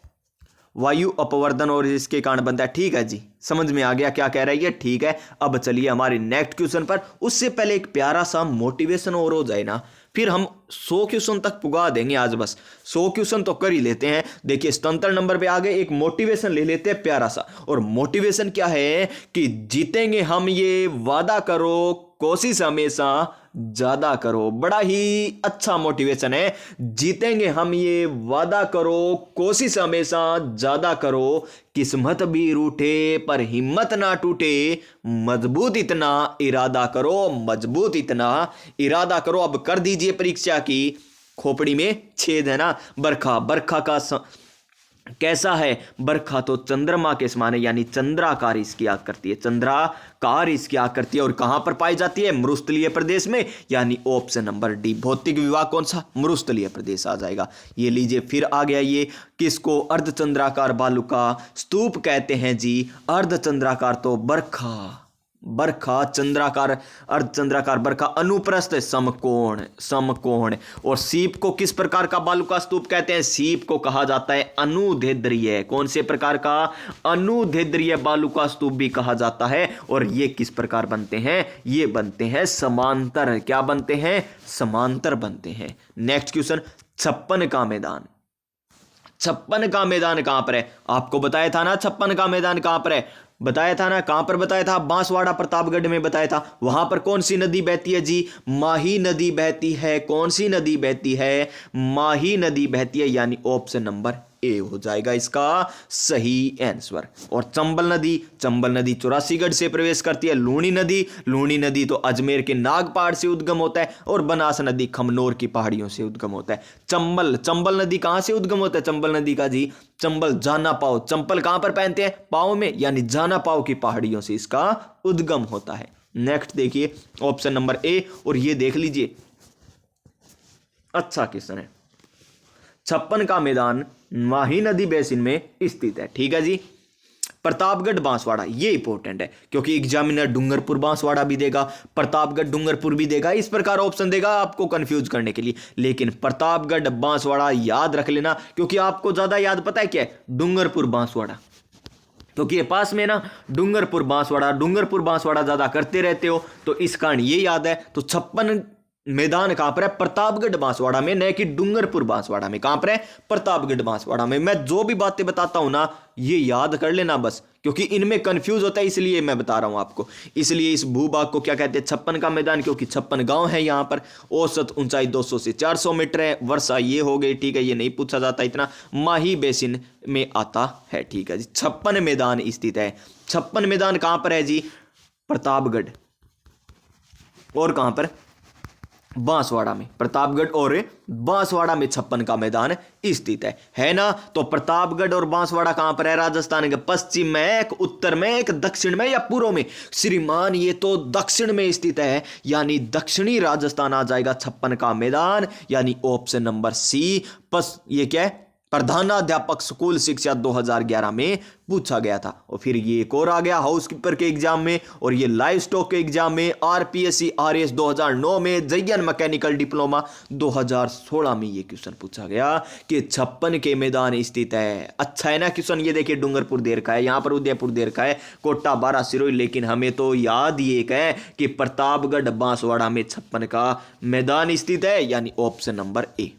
वायु अपवर्तन और इसके कारण बनता है। ठीक है जी, समझ में आ गया क्या कह रहा है ये। ठीक है, अब चलिए हमारे नेक्स्ट क्वेश्चन पर। उससे पहले एक प्यारा सा मोटिवेशन और हो जाए ना, फिर हम 100 क्वेश्चन तक पुगा देंगे आज। बस 100 क्वेश्चन तो कर ही लेते हैं। देखिए 77 नंबर पे आगे एक मोटिवेशन ले लेते हैं प्यारा सा। और मोटिवेशन क्या है कि जीतेंगे हम ये वादा करो, कोशिश हमेशा ज्यादा करो। बड़ा ही अच्छा मोटिवेशन है। जीतेंगे हम ये वादा करो, कोशिश हमेशा ज्यादा करो, किस्मत भी रूठे पर हिम्मत ना टूटे, मजबूत इतना इरादा करो, मजबूत इतना इरादा करो। अब कर दीजिए परीक्षा की, खोपड़ी में छेद है ना। बरखा, बरखा का कैसा है? बरखा तो चंद्रमा के समान है, यानी चंद्राकार इसकी आकृति है, चंद्राकार इसकी आकृति है। और कहां पर पाई जाती है? मरुस्थलीय प्रदेश में, यानी ऑप्शन नंबर डी। भौतिक विभाग कौन सा? मरुस्थलीय प्रदेश आ जाएगा। ये लीजिए फिर आ गया ये। किसको अर्धचंद्राकार बालू का स्तूप कहते हैं जी? अर्धचंद्राकार तो बरखा, बरखा चंद्राकार, अर्धचंद्राकार बरखा, अनुप्रस्थ समकोण, समकोण। और सीप को किस प्रकार का बालू का स्तूप कहते हैं? सीप को कहा जाता है अनुदैर्ध्य। कौन से प्रकार का? अनुदैर्ध्य बालू का स्तूप भी कहा जाता है। और ये किस प्रकार बनते हैं? ये बनते हैं समांतर। क्या बनते हैं? समांतर बनते हैं। नेक्स्ट क्वेश्चन, 56 का मैदान। 56 का मैदान कहां पर है? आपको बताया था ना 56 का मैदान कहां पर है, बताया था ना। कहां पर बताया था? बांसवाड़ा प्रतापगढ़ में बताया था। वहां पर कौन सी नदी बहती है जी? माही नदी बहती है। कौन सी नदी बहती है? माही नदी बहती है, यानी ऑप्शन नंबर ए हो जाएगा इसका सही आंसर। और चंबल नदी, चंबल नदी 84गढ़ से प्रवेश करती है। लूणी नदी, लूणी नदी तो अजमेर के नाग पहाड़ से उद्गम होता है। और बनास नदी खमनोर की पहाड़ियों से उद्गम होता है। चंबल, चंबल नदी कहां से उद्गम होता है? चंबल नदी का जी, चंबल जाना पाओ, चंपल कहां पर पहनते हैं? पाओ में, यानी जाना पाओ की पहाड़ियों से इसका उद्गम होता है। नेक्स्ट देखिए ऑप्शन नंबर ए, और ये देख लीजिए अच्छा क्वेश्चन है। 56 का मैदान माही नदी बेसिन में स्थित है। ठीक है जी। प्रतापगढ़ बांसवाड़ा, ये इंपॉर्टेंट है क्योंकि एग्जामिनर डूंगरपुर बांसवाड़ा भी देगा, प्रतापगढ़ डूंगरपुर भी देगा, इस प्रकार ऑप्शन देगा आपको कंफ्यूज करने के लिए। लेकिन प्रतापगढ़ बांसवाड़ा याद रख लेना, क्योंकि आपको ज्यादा याद पता है क्या है? डूंगरपुर बांसवाड़ा, क्योंकि ये पास में ना डूंगरपुर बांसवाड़ा ज्यादा करते रहते हो, तो इस कारण ये याद है। तो 56 मैदान कहां पर है? प्रतापगढ़ बांसवाड़ा में, न कि डूंगरपुर बांसवाड़ा में। कहां पर है? प्रतापगढ़ बांसवाड़ा में। मैं जो भी बातें बताता हूं ना, ये याद कर लेना बस, क्योंकि इनमें कंफ्यूज होता है, इसलिए मैं बता रहा हूं आपको। इसलिए इस भूभाग को क्या कहते हैं? 56 का मैदान, क्योंकि 56 गांव है यहां पर। औसत ऊंचाई 200 से 400 मीटर है। वर्षा ये हो गई, ठीक है, ये नहीं पूछा जाता इतना। माही बेसिन में आता है। ठीक है जी। 56 मैदान स्थित है। 56 मैदान कहां पर है जी? प्रतापगढ़। और कहां पर? बांसवाड़ा में। प्रतापगढ़ और बांसवाड़ा में 56 का मैदान स्थित है ना। तो प्रतापगढ़ और बांसवाड़ा कहां पर है? राजस्थान के पश्चिम में, एक उत्तर में, एक दक्षिण में, या पूर्व में? श्रीमान ये तो दक्षिण में स्थित है, यानी दक्षिणी राजस्थान आ जाएगा 56 का मैदान, यानी ऑप्शन नंबर सी। ये क्या है? प्रधानाध्यापक स्कूल शिक्षा 2011 में पूछा गया था। और फिर ये एक और आ गया हाउसकीपर के एग्जाम में, और ये लाइव स्टॉक के एग्जाम में, आरपीएससी आरएस 2009 में, जयन मैकेनिकल डिप्लोमा 2016 में ये क्वेश्चन पूछा गया कि 56 के मैदान स्थित है। अच्छा है ना क्वेश्चन। ये देखिए डूंगरपुर देर का है, यहां पर उदयपुर देर का है, कोटा 12 सिरोही, लेकिन हमें तो याद ही एक है कि प्रतापगढ़ बांसवाड़ा में 56 का मैदान स्थित है, यानी ऑप्शन नंबर ए।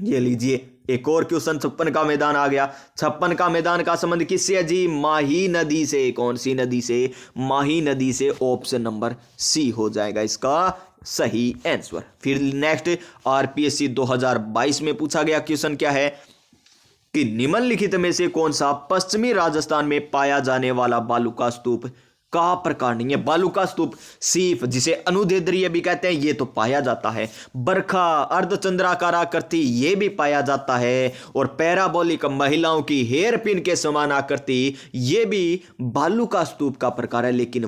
ये लीजिए एक और क्वेश्चन। 56 का मैदान आ गया। 56 का मैदान का संबंध किससे है जी? माही नदी से। कौन सी नदी से? माही नदी से। ऑप्शन नंबर सी हो जाएगा इसका सही आंसर। फिर नेक्स्ट आरपीएससी 2022 में पूछा गया क्वेश्चन क्या है कि निम्नलिखित में से कौन सा पश्चिमी राजस्थान में पाया जाने वाला बालू का स्तूप का प्रकार नहीं है? बालू का स्तूप, सीफ जिसे अनुदैर्ध्य भी कहते हैं, ये तो पाया जाता है। बरखा, अर्धचंद्राकार आकृति, ये भी पाया जाता है। और पैराबोलिक, महिलाओं की हेयर पिन के समान आकृति, ये भी बालू का स्तूप का प्रकार है। लेकिन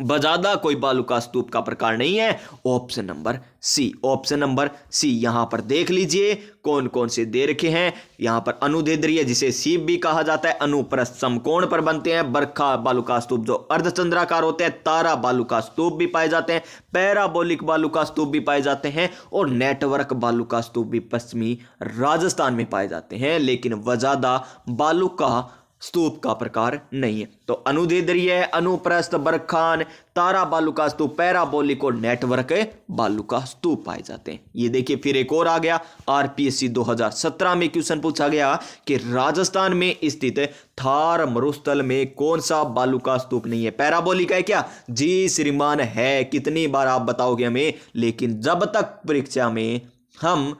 बजादा कोई बालू का स्तूप का प्रकार नहीं है। Option number C. Option number C. यहां पर देख लीजिए कौन कौन से दे रखे हैं। यहां पर अनुदैर्ध्य जिसे सीप भी कहा जाता है, अनुप्रस्थ समकोण पर बनते हैं। बरखा बालू का स्तूप जो अर्धचंद्राकार होते हैं। तारा बालू का स्तूप भी पाए जाते हैं। पैराबोलिक बालू का स्तूप भी पाए जाते हैं। और नेटवर्क बालू का स्तूप भी पश्चिमी राजस्थान में पाए जाते हैं। लेकिन वजादा बालू का स्तूप का प्रकार नहीं है। तो अनुदैर्ध्य, अनुप्रस्थ, बरखान, तारा बालू का स्तूप, पैराबोलिक और नेटवर्क बालू का स्तूप पाए जाते हैं। ये देखिए फिर एक और आ गया। आरपीएससी 2017 में क्वेश्चन पूछा गया कि राजस्थान में स्थित थार मरुस्थल में कौन सा बालू का स्तूप नहीं है? पैराबोलिक है क्या? जी श्रीमान है। कितनी बार आप बताओगे हमें? लेकिन जब तक परीक्षा में हम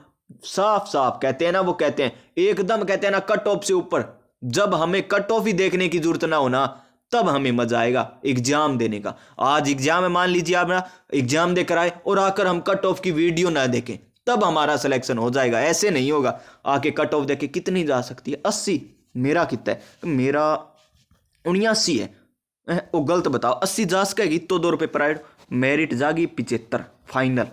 साफ साफ कहते हैं ना, वो कहते हैं एकदम, कहते हैं ना कट ऑफ से ऊपर, जब हमें कट ऑफ ही देखने की जरूरत ना होना, तब हमें मजा आएगा एग्जाम देने का। आज एग्जाम है, मान लीजिए आप ना एग्जाम देकर आए और आकर हम कट ऑफ की वीडियो ना देखें, तब हमारा सिलेक्शन हो जाएगा। ऐसे नहीं होगा आके कट ऑफ देखे कितनी जा सकती है? 80। मेरा कितना है? मेरा 79 है। वो गलत बताओ, 80 जा सकेगी तो 2 रुपये प्राइड, मेरिट जागी 75 फाइनल।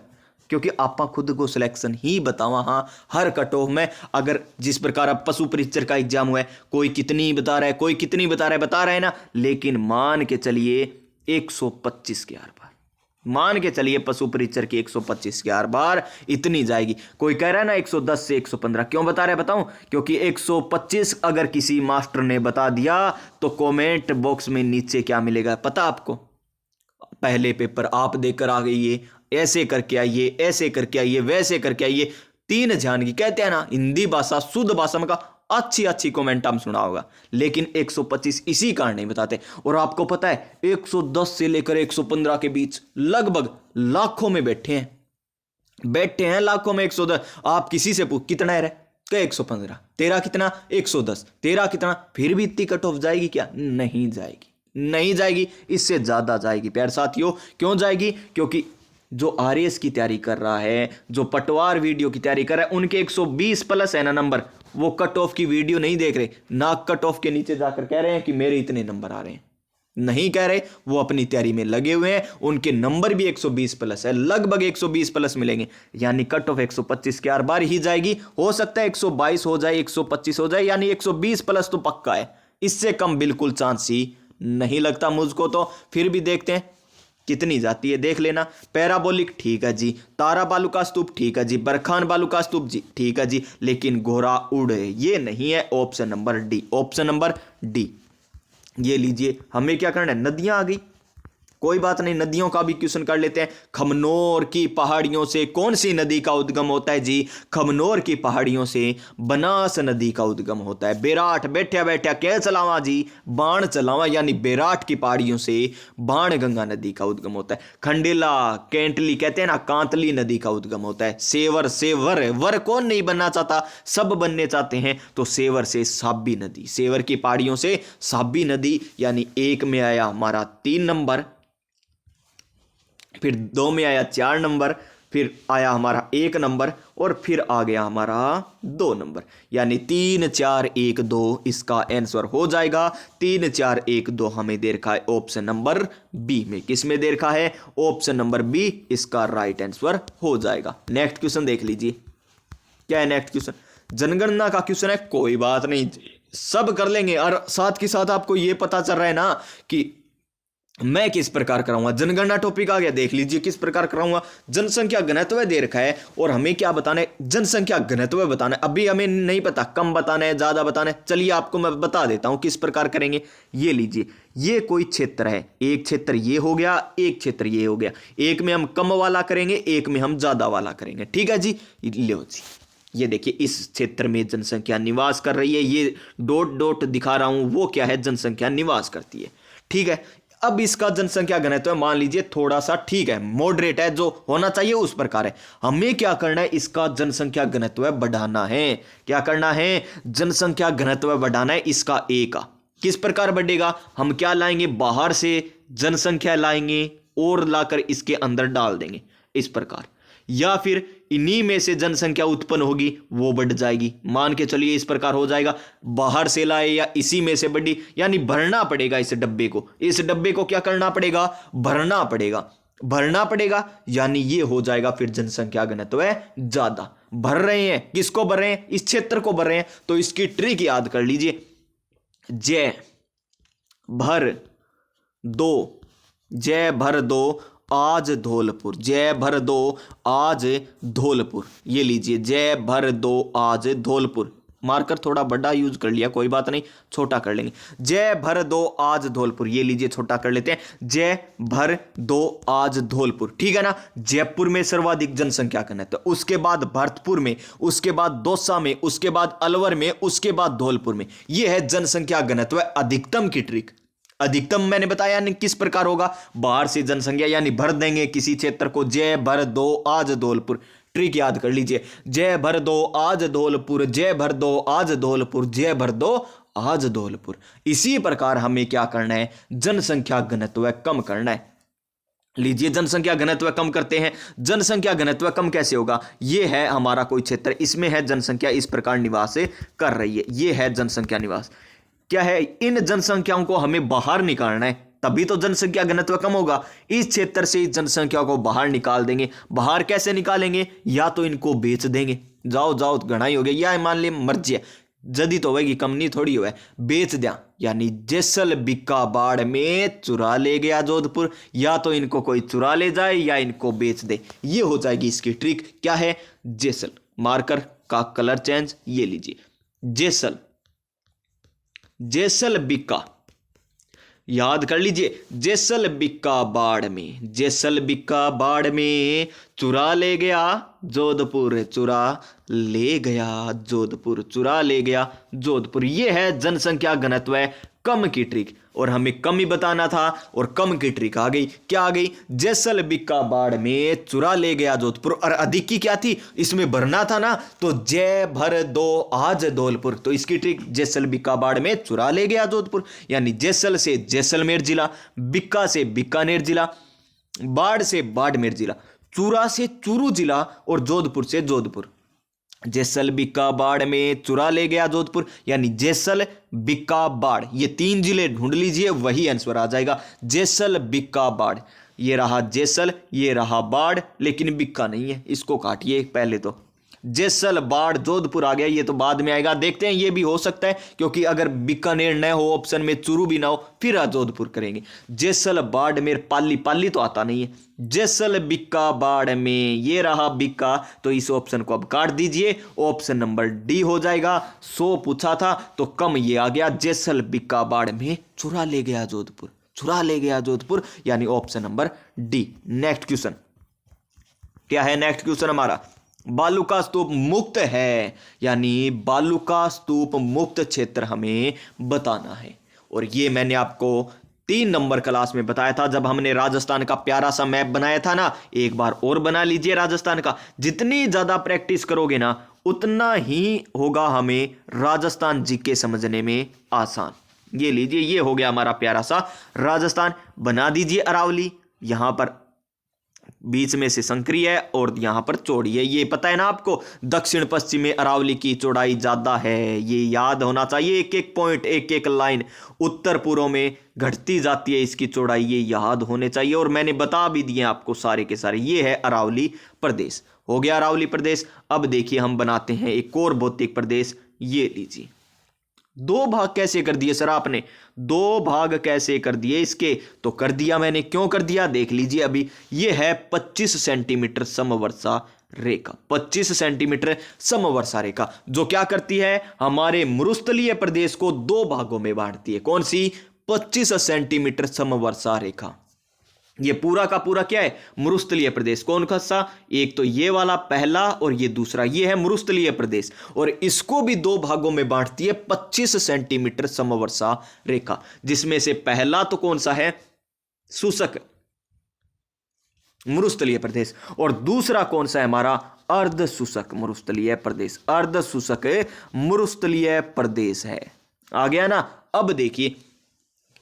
क्योंकि आपा खुद को सिलेक्शन ही बतावा। हाँ, हर कट ऑफ में अगर जिस प्रकार अब पशु परीक्षर का एग्जाम हुआ है, कोई कितनी बता रहा है, कोई कितनी बता रहा है ना, लेकिन मान के चलिए 125 के आर पार, मान के चलिए पशु परीक्षर की 125 के आर पार इतनी जाएगी। कोई कह रहा है ना 110 से 115, क्यों बता रहा है बताऊं? क्योंकि 125 अगर किसी मास्टर ने बता दिया तो कमेंट बॉक्स में नीचे क्या मिलेगा पता आपको? पहले पेपर आप देकर आ गई, ऐसे करके आइए, ऐसे करके आइए, वैसे करके आइए, 3 जान की कहते हैं ना हिंदी भाषा शुद्ध भाषा में का अच्छी अच्छी कमेंट हम सुना होगा, लेकिन 125 इसी कारण नहीं बताते। और आपको पता है 110 से लेकर 115 के बीच लगभग लाखों में बैठे हैं लाखों में 110। आप किसी से पूछ कितना है रे, क्या 115, तेरा कितना 110, तेरा कितना, फिर भी इतनी कट ऑफ जाएगी क्या? नहीं जाएगी, नहीं जाएगी, इससे ज्यादा जाएगी प्यारे साथियों। क्यों जाएगी? क्योंकि जो आरएएस की तैयारी कर रहा है, जो पटवार वीडियो की तैयारी कर रहा है, उनके 120 प्लस है ना नंबर, वो कट ऑफ की वीडियो नहीं देख रहे, ना कट ऑफ के नीचे जाकर कह रहे हैं कि मेरे इतने नंबर आ रहे हैं, नहीं कह रहे, वो अपनी तैयारी में लगे हुए हैं, उनके नंबर भी 120 प्लस है, लगभग 120 प्लस मिलेंगे, यानी कट ऑफ 125 के आर बार ही जाएगी। हो सकता है 122 हो जाए, 125 हो जाए, यानी 120 प्लस तो पक्का है, इससे कम बिल्कुल चांस ही नहीं लगता मुझको। तो फिर भी देखते हैं कितनी जाती है, देख लेना। पैराबोलिक ठीक है जी, तारा बालू का स्तूप ठीक है जी, बरखान बालू का स्तूप जी ठीक है जी, लेकिन घोड़ा उड़े ये नहीं है। Option number D, option number D ये लीजिए। हमें क्या करना है, नदियां आ गई, कोई बात नहीं, नदियों का भी क्वेश्चन कर लेते हैं। खमनोर की पहाड़ियों से कौन सी नदी का उद्गम होता है जी? खमनोर की पहाड़ियों से बनास नदी का उद्गम होता है। बेराट बैठा बैठा क्या चलावा जी? बाण चलावा, यानी बेराट की पहाड़ियों से बाण गंगा नदी का उद्गम होता है। खंडेला कैंटली कहते हैं ना, कांतली नदी का उद्गम होता है। सेवर से वर कौन नहीं बनना चाहता, सब बनने चाहते हैं। तो सेवर से साबी नदी, सेवर की पहाड़ियों से साबी नदी, यानी 1 में आया हमारा 3 नंबर, फिर 2 में आया 4 नंबर, फिर आया हमारा 1 नंबर, और फिर आ गया हमारा 2 नंबर, यानी 3 4 1 2 इसका आंसर हो जाएगा। 3 4 1 2 हमें दे रखा है ऑप्शन नंबर बी में। किस में दे रखा है? ऑप्शन नंबर बी इसका राइट आंसर हो जाएगा। नेक्स्ट क्वेश्चन देख लीजिए, क्या है नेक्स्ट क्वेश्चन? जनगणना का क्वेश्चन है, कोई बात नहीं सब कर लेंगे। और साथ के साथ आपको यह पता चल रहा है ना कि मैं किस प्रकार कराऊंगा। जनगणना टॉपिक आ गया, देख लीजिए किस प्रकार कराऊंगा। जनसंख्या घनत्व दे रखा है और हमें क्या बताना है? जनसंख्या घनत्व बताना है। अभी हमें नहीं पता कम बताना है ज्यादा बताना है, चलिए आपको मैं बता देता हूं किस प्रकार करेंगे। ये लीजिए, ये कोई क्षेत्र है, एक क्षेत्र ये हो गया, एक क्षेत्र ये हो गया, एक में हम कम वाला करेंगे, एक में हम ज्यादा वाला करेंगे, ठीक है जी। लो जी, ये देखिए इस क्षेत्र में जनसंख्या निवास कर रही है, ये डॉट डॉट दिखा रहा हूं वो क्या है? जनसंख्या निवास करती है, ठीक है। अब इसका जनसंख्या घनत्व मान लीजिए थोड़ा सा ठीक है, मॉडरेट है, जो होना चाहिए उस प्रकार है। हमें क्या करना है? इसका जनसंख्या घनत्व बढ़ाना है। क्या करना है? जनसंख्या घनत्व बढ़ाना है इसका ए का। किस प्रकार बढ़ेगा? हम क्या लाएंगे? बाहर से जनसंख्या लाएंगे और लाकर इसके अंदर डाल देंगे इस प्रकार, या फिर इन्हीं में से जनसंख्या उत्पन्न होगी वो बढ़ जाएगी। मान के चलिए इस प्रकार हो जाएगा, बाहर से लाए या इसी में से बढ़ी, यानी भरना पड़ेगा इस डब्बे को। इस डब्बे को क्या करना पड़ेगा? भरना पड़ेगा, भरना पड़ेगा, यानी ये हो जाएगा फिर जनसंख्या घनत्व ज्यादा। भर रहे हैं, किसको भर रहे हैं? इस क्षेत्र को भर रहे हैं। तो इसकी ट्रिक याद कर लीजिए, जय भर दो, जय भर दो आज धौलपुर, जय भर दो आज धौलपुर। ये लीजिए, जय भर दो आज धौलपुर। मार्कर थोड़ा बड़ा यूज कर लिया, कोई बात नहीं, छोटा कर लेंगे। जय भर दो आज धौलपुर, ये लीजिए छोटा कर लेते हैं, जय भर दो आज धौलपुर, ठीक है ना। जयपुर में सर्वाधिक जनसंख्या घनत्व, उसके बाद भरतपुर में, उसके बाद दौसा में, उसके बाद अलवर में, उसके बाद धौलपुर में। यह है जनसंख्या घनत्व अधिकतम की ट्रिक। अधिकतम मैंने बताया नहीं किस प्रकार होगा? बाहर से जनसंख्या यानी भर देंगे किसी क्षेत्र को। जय भर दो आज धौलपुर, ट्रिक याद कर लीजिए, जय भर दो आज धौलपुर, जय भर दो आज धौलपुर, जय भर दो आज धौलपुर। इसी प्रकार हमें क्या करना है? जनसंख्या घनत्व कम करना है। लीजिए, जनसंख्या घनत्व कम करते हैं। जनसंख्या घनत्व कम कैसे होगा? ये है हमारा कोई क्षेत्र, इसमें है जनसंख्या इस प्रकार निवास कर रही है, ये है जनसंख्या निवास। क्या है? इन जनसंख्याओं को हमें बाहर निकालना है, तभी तो जनसंख्या घनत्व कम होगा। इस क्षेत्र से इस जनसंख्या को बाहर निकाल देंगे। बाहर कैसे निकालेंगे? या तो इनको बेच देंगे, जाओ जाओ घणाई हो गया, या मान ली मर्जी है, जदी तो होगी, कम नहीं थोड़ी हुआ है, बेच दिया। यानी जैसल बिका बाड़मेर चुरा ले गया जोधपुर। या तो इनको कोई चुरा ले जाए या इनको बेच दे, ये हो जाएगी इसकी ट्रिक। क्या है? जैसल। मार्कर का कलर चेंज, ये लीजिए, जैसल, जैसल बिका, याद कर लीजिए, जैसल बिका बाढ़ में, जैसल बिका बाढ़ में चुरा ले गया जोधपुर, चुरा ले गया जोधपुर, चुरा ले गया जोधपुर। ये है जनसंख्या घनत्व है कम की ट्रिक, और हमें कम ही बताना था और कम की ट्रिक आ गई। क्या आ गई? जैसल बिका बाढ़ में चुरा ले गया जोधपुर। और अधिक की क्या थी? इसमें भरना था ना, तो जय भर दो आज धौलपुर। तो इसकी ट्रिक, जैसल बिका बाढ़ में चुरा ले गया जोधपुर, यानी जैसल से जैसलमेर जिला, बिक्का से बीकानेर जिला, बाढ़ से बाड़मेर जिला, चूरा से चूरू जिला, और जोधपुर से जोधपुर। जैसल बिक्का बाढ़ में चुरा ले गया जोधपुर, यानी जैसल बिक्का बाढ़, ये 3 जिले ढूंढ लीजिए, वही आंसर आ जाएगा। जैसल बिक्का बाढ़, ये रहा जैसल, ये रहा बाढ़, लेकिन बिक्का नहीं है, इसको काटिए पहले। तो जैसल बाढ़ जोधपुर आ गया, ये तो बाद में आएगा, देखते हैं, ये भी हो सकता है, क्योंकि अगर बीकानेर न हो ऑप्शन में, चूरू भी ना हो, फिर जोधपुर करेंगे। जैसल बाड़मेर, पाली, पाली तो आता नहीं है। जैसल बिक्का बाढ़ में, ये रहा बिक्का, तो इस ऑप्शन को अब काट दीजिए, ऑप्शन नंबर डी हो जाएगा। 100 पूछा था तो कम ये आ गया, जैसल बिक्का बाढ़ में चुरा ले गया जोधपुर, चुरा ले गया जोधपुर, यानी option number D. Next question क्या है? नेक्स्ट क्वेश्चन हमारा, बालू का स्तूप मुक्त है, यानी बालू का स्तूप मुक्त क्षेत्र हमें बताना है। और ये मैंने आपको 3 नंबर क्लास में बताया था, जब हमने राजस्थान का प्यारा सा मैप बनाया था ना। एक बार और बना लीजिए राजस्थान का, जितनी ज्यादा प्रैक्टिस करोगे ना, उतना ही होगा हमें राजस्थान जीके समझने में आसान। ये लीजिए, ये हो गया हमारा प्यारा सा राजस्थान। बना दीजिए अरावली, यहां पर बीच में से संकरी है और यहां पर चौड़ी है, ये पता है ना आपको। दक्षिण पश्चिम में अरावली की चौड़ाई ज्यादा है, ये याद होना चाहिए। एक एक पॉइंट, एक एक लाइन उत्तर पूर्व में घटती जाती है इसकी चौड़ाई, ये याद होने चाहिए। और मैंने बता भी दिए आपको सारे के सारे। ये है अरावली प्रदेश, हो गया अरावली प्रदेश। अब देखिए हम बनाते हैं एक और भौतिक प्रदेश, ये लीजिए। 2 भाग कैसे कर दिए सर आपने? 2 भाग कैसे कर दिए इसके? तो कर दिया मैंने, क्यों कर दिया देख लीजिए अभी। ये है 25 सेंटीमीटर समवर्षा रेखा, 25 सेंटीमीटर समवर्षा रेखा, जो क्या करती है? हमारे मरुस्थलीय प्रदेश को 2 भागों में बांटती है। कौन सी? 25 सेंटीमीटर समवर्षा रेखा। ये पूरा का पूरा क्या है? मरुस्थलीय प्रदेश। कौन सा? एक तो ये वाला पहला और ये दूसरा, ये है मरुस्थलीय प्रदेश। और इसको भी 2 भागों में बांटती है 25 सेंटीमीटर समवर्षा रेखा, जिसमें से पहला तो कौन सा है? शुष्क मरुस्थलीय प्रदेश, और दूसरा कौन सा है हमारा? अर्ध शुष्क मरुस्थलीय प्रदेश, अर्ध शुष्क मरुस्थलीय प्रदेश है। आ गया ना? अब देखिए,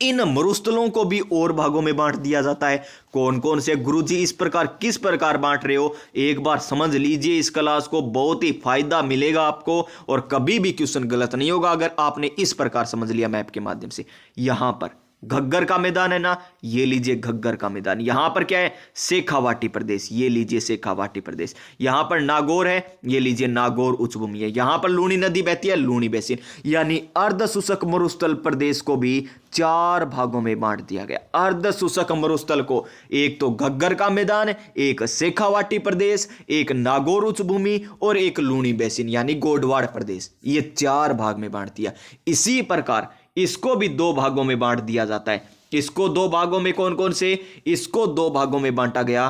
इन मरुस्थलों को भी और भागों में बांट दिया जाता है। कौन कौन से? गुरुजी इस प्रकार, किस प्रकार बांट रहे हो? एक बार समझ लीजिए इस क्लास को, बहुत ही फायदा मिलेगा आपको, और कभी भी क्वेश्चन गलत नहीं होगा अगर आपने इस प्रकार समझ लिया मैप के माध्यम से। यहां पर घग्गर का मैदान है ना, ये लीजिए घग्गर का मैदान। यहां पर क्या है? शेखावाटी प्रदेश, ये लीजिए शेखावाटी प्रदेश। यहां पर नागौर है, ये लीजिए नागौर उच्च भूमि है। यहां पर लूणी नदी बहती है, लूणी बेसिन। यानी अर्ध शुष्क मरुस्थल प्रदेश को भी 4 भागों में बांट दिया गया। अर्ध शुष्क मरुस्थल को एक तो घग्गर का मैदान, एक शेखावाटी प्रदेश, एक नागौर उच्च भूमि और एक लूणी बेसिन यानी गोडवाड़ प्रदेश, ये 4 भाग में बांट दिया। इसी प्रकार इसको भी 2 भागों में बांट दिया जाता है। इसको 2 भागों में कौन कौन से? इसको 2 भागों में बांटा गया।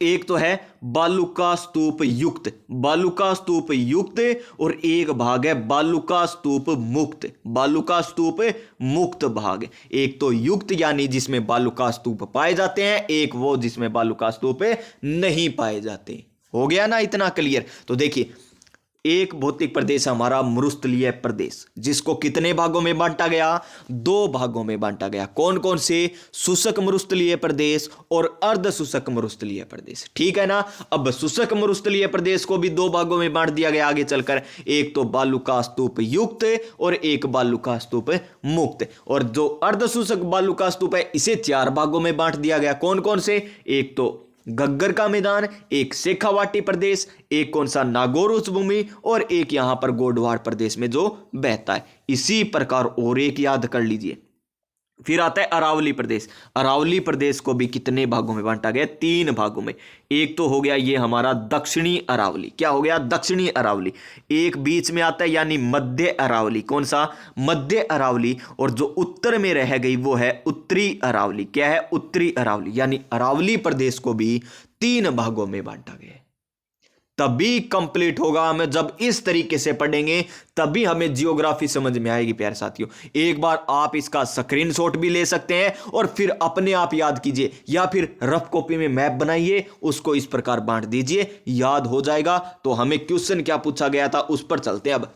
एक तो है बालुका स्तूप युक्त, बालुका स्तूप युक्त, और एक भाग है बालुका स्तूप मुक्त, बालुका स्तूप मुक्त भाग। एक तो युक्त यानी जिसमें बालुका स्तूप पाए जाते हैं, एक वो जिसमें बालुका स्तूप नहीं पाए जाते। हो गया ना इतना क्लियर? तो देखिए एक भौतिक प्रदेश हमारा मरुस्थलीय प्रदेश, जिसको कितने भागों में बांटा गया? 2 भागों में बांटा गया। कौन कौन से? शुष्क मरुस्थलीय प्रदेश और अर्ध शुष्क मरुस्थलीय प्रदेश। ठीक है ना। अब शुष्क मरुस्थलीय प्रदेश को भी 2 भागों में बांट दिया गया आगे चलकर, एक तो बालू का स्तूप युक्त और एक बालू का स्तूप मुक्त। और जो अर्ध शुष्क बालू का स्तूप है, इसे 4 भागों में बांट दिया गया। कौन कौन से? एक तो गग्गर का मैदान, एक शेखावाटी प्रदेश, एक कौन सा? नागौर उच्च भूमि, और एक यहां पर गोडवाड़ प्रदेश में जो बहता है। इसी प्रकार और एक याद कर लीजिए। फिर आता है अरावली प्रदेश। अरावली प्रदेश को भी कितने भागों में बांटा गया? 3 भागों में। एक तो हो गया ये हमारा दक्षिणी अरावली। क्या हो गया? दक्षिणी अरावली। एक बीच में आता है यानी मध्य अरावली। कौन सा? मध्य अरावली। और जो उत्तर में रह गई वो है उत्तरी अरावली। क्या है? उत्तरी अरावली। यानी अरावली प्रदेश को भी 3 भागों में बांटा गया। तभी कंप्लीट होगा। हमें जब इस तरीके से पढ़ेंगे तभी हमें जियोग्राफी समझ में आएगी प्यारे साथियों। एक बार आप इसका स्क्रीनशॉट भी ले सकते हैं और फिर अपने आप याद कीजिए, या फिर रफ कॉपी में मैप बनाइए, उसको इस प्रकार बांट दीजिए, याद हो जाएगा। तो हमें क्वेश्चन क्या पूछा गया था उस पर चलते हैं। अब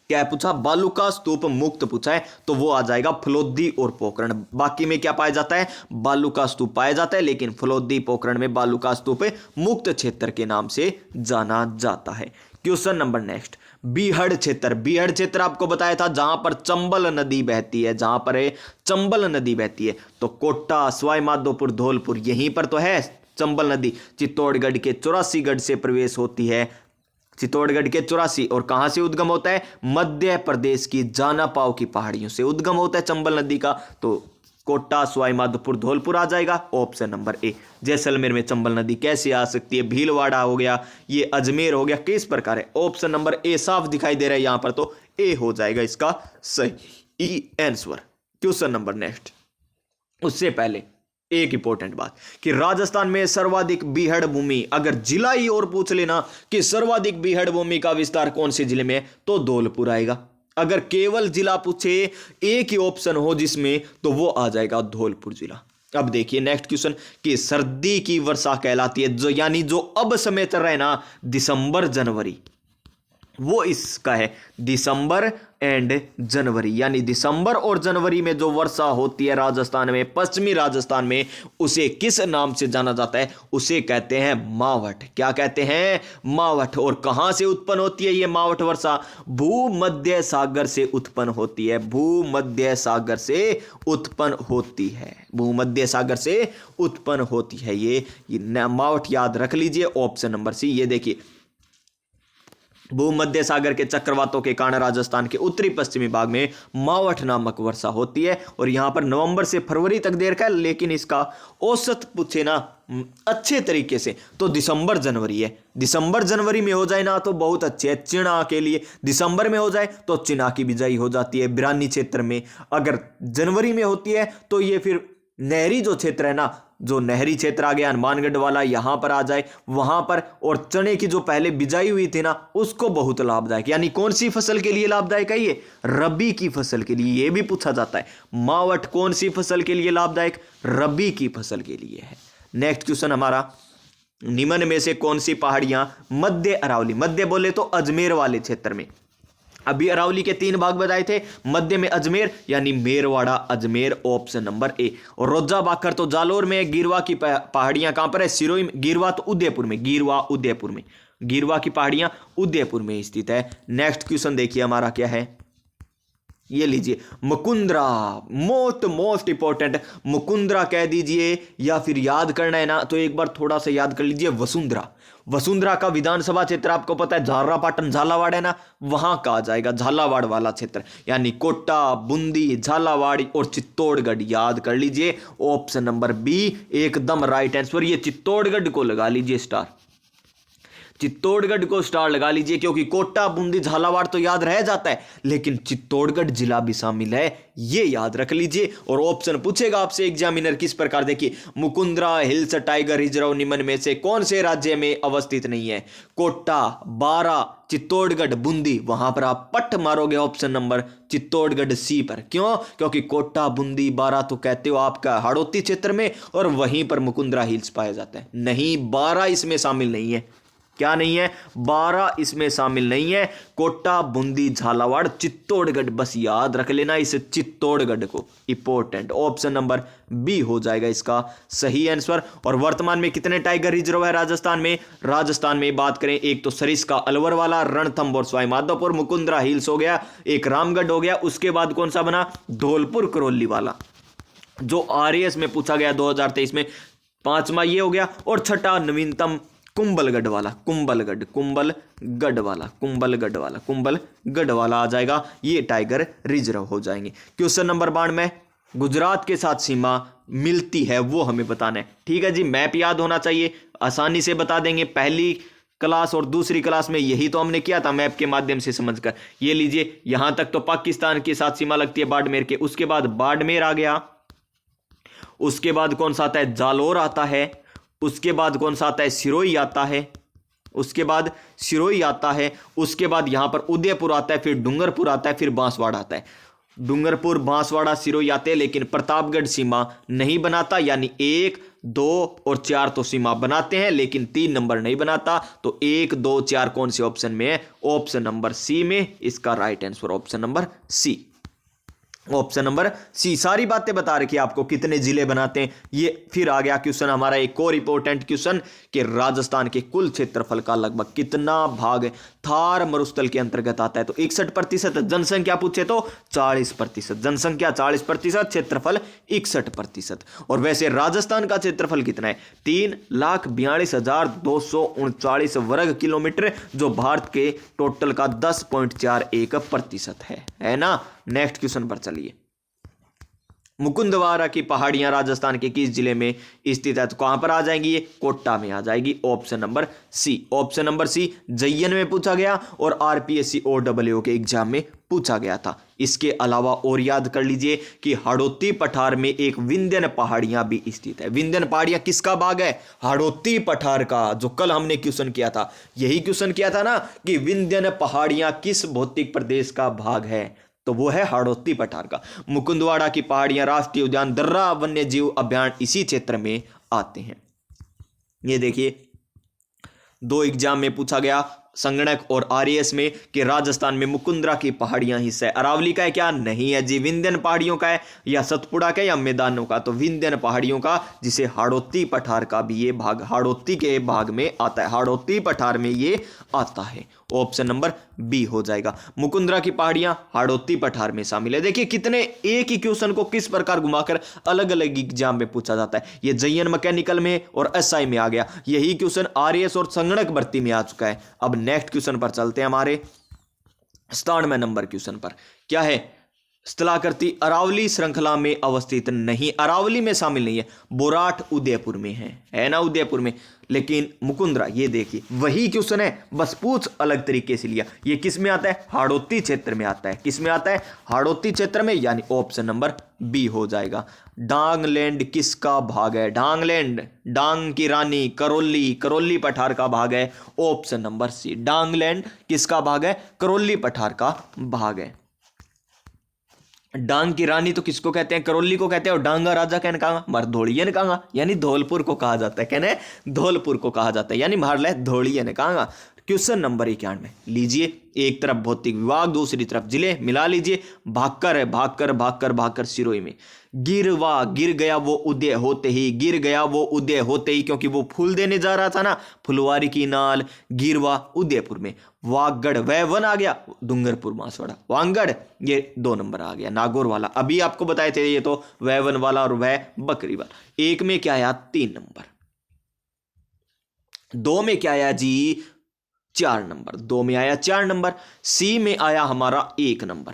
क्या पूछा? बालू का स्तूप मुक्त पूछा है, तो वो आ जाएगा फलोदी और पोखरण। बाकी में क्या पाया जाता है? बालू का स्तूप पाया जाता है, लेकिन फलोदी पोखरण में बालू का स्तूप मुक्त क्षेत्र के नाम से जाना जाता है। क्वेश्चन नंबर नेक्स्ट, बीहड़ क्षेत्र। बीहड़ क्षेत्र आपको बताया था जहां पर चंबल नदी बहती है, जहां पर चंबल नदी बहती है। तो कोटा, सवाई माधोपुर, धौलपुर, यहीं पर तो है चंबल नदी। चित्तौड़गढ़ के 84 गढ़ से प्रवेश होती है। चित्तौड़गढ़ के 84। और कहां से उद्गम होता है? मध्य प्रदेश की जानापाव की पहाड़ियों से उद्गम होता है चंबल नदी का। तो कोटा, सवाई माधोपुर, धौलपुर आ जाएगा ऑप्शन नंबर ए। जैसलमेर में चंबल नदी कैसे आ सकती है? भीलवाड़ा हो गया, ये अजमेर हो गया, किस प्रकार है? ऑप्शन नंबर ए साफ दिखाई दे रहा है यहां पर, तो ए हो जाएगा इसका सही आंसर। क्वेश्चन नंबर नेक्स्ट, उससे पहले एक इंपॉर्टेंट बात कि राजस्थान में सर्वाधिक बीहड़ भूमि, अगर जिला ही और पूछ लेना कि सर्वाधिक बीहड़ भूमि का विस्तार कौन से जिले में है, तो धौलपुर आएगा। अगर केवल जिला पूछे, एक ही ऑप्शन हो जिसमें, तो वो आ जाएगा धौलपुर जिला। अब देखिए नेक्स्ट क्वेश्चन कि सर्दी की वर्षा कहलाती है, जो यानी जो अब समय चल रहा है ना, दिसंबर जनवरी, वो इसका है दिसंबर एंड जनवरी। यानी दिसंबर और जनवरी में जो वर्षा होती है राजस्थान में, पश्चिमी राजस्थान में, उसे किस नाम से जाना जाता है? उसे कहते हैं मावठ। क्या कहते हैं? मावठ। और कहां से उत्पन्न होती है ये मावठ वर्षा? भूमध्य सागर से उत्पन्न होती है। भूमध्य सागर से उत्पन्न होती है। भूमध्य सागर से उत्पन्न होती है ये मावठ। याद रख लीजिए ऑप्शन नंबर सी। ये देखिए, भूमध्य सागर के चक्रवातों के कारण राजस्थान के उत्तरी पश्चिमी भाग में मावठ नामक वर्षा होती है। और यहां पर नवंबर से फरवरी तक दे रखा है, लेकिन इसका औसत पूछे ना अच्छे तरीके से तो दिसंबर जनवरी है। दिसंबर जनवरी में हो जाए ना तो बहुत अच्छे है। चिना के लिए दिसंबर में हो जाए तो चिना की बिजाई हो जाती है बिरानी क्षेत्र में। अगर जनवरी में होती है तो ये फिर नहरी जो क्षेत्र है ना, जो नहरी क्षेत्र आ गया हनुमानगढ़ वाला, यहां पर आ जाए वहां पर। और चने की जो पहले बिजाई हुई थी ना, उसको बहुत लाभदायक। यानी कौन सी फसल के लिए लाभदायक है ये? रबी की फसल के लिए। ये भी पूछा जाता है मावठ कौन सी फसल के लिए लाभदायक? रबी की फसल के लिए है। नेक्स्ट क्वेश्चन हमारा, निम्न में से कौन सी पहाड़ियां मध्य अरावली, मध्य बोले तो अजमेर वाले क्षेत्र में, अभी अरावली के 3 भाग बताए थे, मध्य में अजमेर यानी Merwara Ajmer, option number A. और रोजा बाखर तो जालोर में, गिरवा की पहाड़ियां कहां पर है? सिरोही में। गिरवा तो उदयपुर में, गिरवा उदयपुर में, गिरवा की पहाड़ियां उदयपुर में स्थित है। नेक्स्ट क्वेश्चन देखिए हमारा क्या है, ये लीजिए मुकुंदरा। मोस्ट इंपॉर्टेंट, मुकुंदरा कह दीजिए, या फिर याद करना है ना तो एक बार थोड़ा सा याद कर लीजिए वसुंधरा। वसुंधरा का विधानसभा क्षेत्र आपको पता है झालरापाटन झालावाड़ है ना, वहां का आ जाएगा झालावाड़ वाला क्षेत्र। यानी कोटा, बूंदी, झालावाड़ और चित्तौड़गढ़ याद कर लीजिए। ऑप्शन नंबर बी एकदम राइट आंसर। ये चित्तौड़गढ़ को लगा लीजिए स्टार, चित्तौड़गढ़ को स्टार लगा लीजिए, क्योंकि कोटा, बूंदी, झालावाड़ तो याद रह जाता है, लेकिन चित्तौड़गढ़ जिला भी शामिल है, ये याद रख लीजिए। और ऑप्शन पूछेगा आपसे एग्जामिनर किस प्रकार, देखिए मुकुंदरा हिल्स टाइगर रिजर्व निम्न में से कौन से राज्य में अवस्थित नहीं है? कोटा, बारा, चित्तौड़गढ़, बूंदी, वहां पर आप पट मारोगे ऑप्शन नंबर चित्तौड़गढ़ सी पर। क्यों? क्योंकि कोटा, बूंदी, बारा तो कहते हो आपका हाड़ौती क्षेत्र में, और वहीं पर मुकुंदरा हिल्स पाया जाता है। नहीं, बारा इसमें शामिल नहीं है। क्या नहीं है, 12 इसमें शामिल नहीं है। कोटा, बूंदी, झालावाड़, चित्तौड़गढ़, बस याद रख लेना इस चित्तौड़गढ़ को, इंपॉर्टेंट। ऑप्शन नंबर बी हो जाएगा इसका सही आंसर। और वर्तमान में कितने टाइगर रिजर्व है राजस्थान में? राजस्थान में बात करें, एक तो सरिस्का अलवर वाला, रणथंभ और सवाई माधोपुर, मुकुंदरा हिल्स हो गया, एक रामगढ़ हो गया, उसके बाद कौन सा बना? धौलपुर करौली वाला, जो आरएएस में पूछा गया 2023 में। पांचवा ये हो गया, और छठा नवीनतम कुंभलगढ़ वाला, कुंभलगढ़ वाला आ जाएगा। ये टाइगर रिजर्व हो जाएंगे। क्वेश्चन नंबर 92, गुजरात के साथ सीमा मिलती है वो हमें बताना है। ठीक है जी, मैप याद होना चाहिए, आसानी से बता देंगे। पहली क्लास और दूसरी क्लास में यही तो हमने किया था, मैप के माध्यम से समझकर। ये लीजिए, यहां तक तो पाकिस्तान के साथ सीमा लगती है बाड़मेर के, उसके बाद बाड़मेर आ गया, उसके बाद कौन सा आता है? जालोर आता है, उसके बाद कौन सा आता है? सिरोही आता है, उसके बाद सिरोही आता है, उसके बाद यहां पर उदयपुर आता है, फिर डूंगरपुर आता है, फिर बांसवाड़ा आता है। डूंगरपुर, बांसवाड़ा, सिरोही आते हैं, लेकिन प्रतापगढ़ सीमा नहीं बनाता। यानी 1, 2 और 4 तो सीमा बनाते हैं, लेकिन 3 नंबर नहीं बनाता। तो 1, 2, 4 कौन से ऑप्शन में है? ऑप्शन नंबर सी में इसका right answer, option number C, option number C. सारी बातें बता रखी है आपको, कितने जिले बनाते हैं। ये फिर आ गया क्वेश्चन हमारा एक और इंपॉर्टेंट क्वेश्चन कि राजस्थान के कुल क्षेत्रफल का लगभग कितना भाग थार मरुस्थल के अंतर्गत आता है? तो 61%। जनसंख्या पूछे तो 40%, जनसंख्या 40%, क्षेत्रफल 61%। और वैसे राजस्थान का क्षेत्रफल कितना है? 3,42,239 वर्ग किलोमीटर, जो भारत के टोटल का 10.41% है ना। नेक्स्ट क्वेश्चन पर चलिए। मुकुंदवारा की पहाड़ियां राजस्थान के किस जिले में स्थित है? तो कहां पर आ जाएंगी? ये कोटा में आ जाएगी, option number C, option number C. जयन में पूछा गया और आरपीएससी OAA के एग्जाम में पूछा गया था। इसके अलावा और याद कर लीजिए कि हाड़ौती पठार में एक विंध्यन पहाड़ियां भी स्थित है। विंध्यन पहाड़ियां किसका भाग है? हाड़ौती पठार का, जो कल हमने क्वेश्चन किया था। यही क्वेश्चन किया था ना कि विंध्यन पहाड़ियां किस भौतिक प्रदेश का भाग है? तो वो है हाड़ौती पठार का। मुकुंदवाड़ा की पहाड़ियां राष्ट्रीय उद्यान दर्रा वन्य जीव अभ्यारण्य इसी क्षेत्र में आते हैं। ये देखिए, 2 एग्जाम में पूछा गया, संगणक और आरएएस में, कि राजस्थान में मुकुंदरा की पहाड़ियां हिस्सा है। अरावली का है क्या? नहीं है जी। विंध्यन पहाड़ियों का है, या सतपुड़ा का, या मैदानों का? तो विंध्यन पहाड़ियों का, जिसे हाड़ौती पठार का भी ये भाग हाड़ौती के भाग में आता है, हाड़ौती पठार में ये आता है। ऑप्शन नंबर बी हो जाएगा। मुकुंदरा की पहाड़ियां हाड़ौती पठार में शामिल है। देखिए कितने एक ही क्वेश्चन को किस प्रकार घुमाकर अलग अलग एग्जाम में पूछा जाता है। ये जेईई मैकेनिकल में और एसआई में आ गया, यही क्वेश्चन आरएएस और संगणक भर्ती में आ चुका है। अब नेक्स्ट क्वेश्चन पर चलते हैं, हमारे 97 नंबर क्वेश्चन पर। क्या है? स्थलाकृति अरावली श्रृंखला में अवस्थित नहीं, अरावली में शामिल नहीं है। बोराट उदयपुर में है ना, उदयपुर में। लेकिन मुकुंदरा, ये देखिए वही क्वेश्चन है, बस पूछ अलग तरीके से लिया। ये किस में आता है? हाड़ौती क्षेत्र में आता है। किस में आता है? हाड़ौती क्षेत्र में, यानी ऑप्शन नंबर बी हो जाएगा। डांगलैंड किसका भाग है? डांगलैंड, डांग की रानी, करौली, करौली पठार का भाग है। ऑप्शन नंबर सी, डांगलैंड किसका भाग है? करौली पठार का भाग है। डांग की रानी तो किसको कहते हैं? करौली को कहते हैं। और डांगा राजा कहने कहा मरधोड़ियन कहा, यानी धौलपुर को कहा जाता है। कहने धौलपुर को कहा जाता है, यानी मारले धौड़ियन कहा। क्वेश्चन नंबर 91 लीजिए, एक तरफ भौतिक विभाग, दूसरी तरफ जिले, मिला लीजिए। भाकर है, भाकर भाकर भाकर सिरोही में। गिरवा, गिर गया वो उदय होते ही, गिर गया वो उदय होते ही, क्योंकि वो फूल देने जा रहा था ना, फुलवारी की नाल। गिरवा उदयपुर में। वागड़, वह वन आ गया, डूंगरपुर बांसवाड़ा। वांगड़ ये 2 नंबर आ गया, नागौर वाला। अभी आपको बताए थे ये तो वह वन वाला और वह बकरी वाला। एक में क्या आया? 3 नंबर। 2 में क्या आया जी? 4 नंबर। 2 में आया 4 नंबर। सी में आया हमारा 1 नंबर।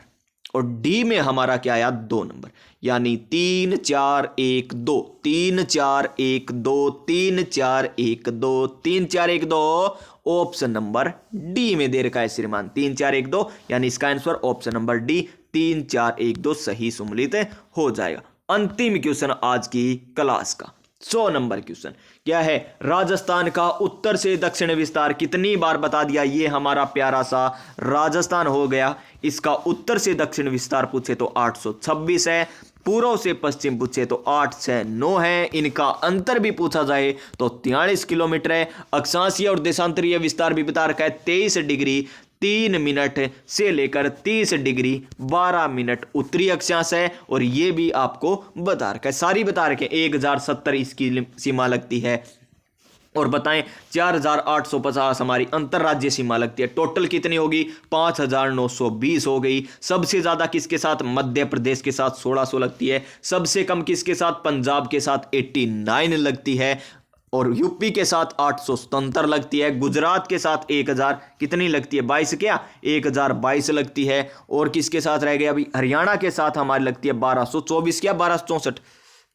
और डी में हमारा क्या आया? 2 नंबर। यानी 3 4 1 2, 3 4 1 2, 3 4 1 2, 3 4 1 2। ऑप्शन नंबर डी में दे रखा है श्रीमान, 3 4 1 2, यानी इसका आंसर ऑप्शन नंबर डी 3 4 1 2 सही सम्मिलित हो जाएगा। अंतिम क्वेश्चन आज की क्लास का 100 नंबर क्वेश्चन क्या है? राजस्थान का उत्तर से दक्षिण विस्तार कितनी बार बता दिया? ये हमारा प्यारा सा राजस्थान हो गया। इसका उत्तर से दक्षिण विस्तार पूछे तो 826 है। पूर्व से पश्चिम पूछे तो 8, 6, 9 है। इनका अंतर भी पूछा जाए तो 43 किलोमीटर है। अक्षांशीय और देशांतरीय विस्तार भी बता रखा है 23 डिग्री 3 मिनट से लेकर 30 डिग्री 12 मिनट उत्तरी अक्षांश है। और ये भी आपको बता रखा है, सारी बता रखे। 1070 इसकी सीमा लगती है। और बताएं 4850 हमारी अंतर्राज्यीय सीमा लगती है। टोटल कितनी होगी? 5920 हो गई। सबसे ज्यादा किसके साथ? मध्य प्रदेश के साथ 1600 लगती है। सबसे कम किसके साथ? पंजाब के साथ 89 लगती है। और यूपी के साथ 877 लगती है। गुजरात के साथ 1000 कितनी लगती है? 22 क्या? 1022 लगती है। और किसके साथ रह गया अभी? हरियाणा के साथ हमारी लगती है 1224 क्या 1264,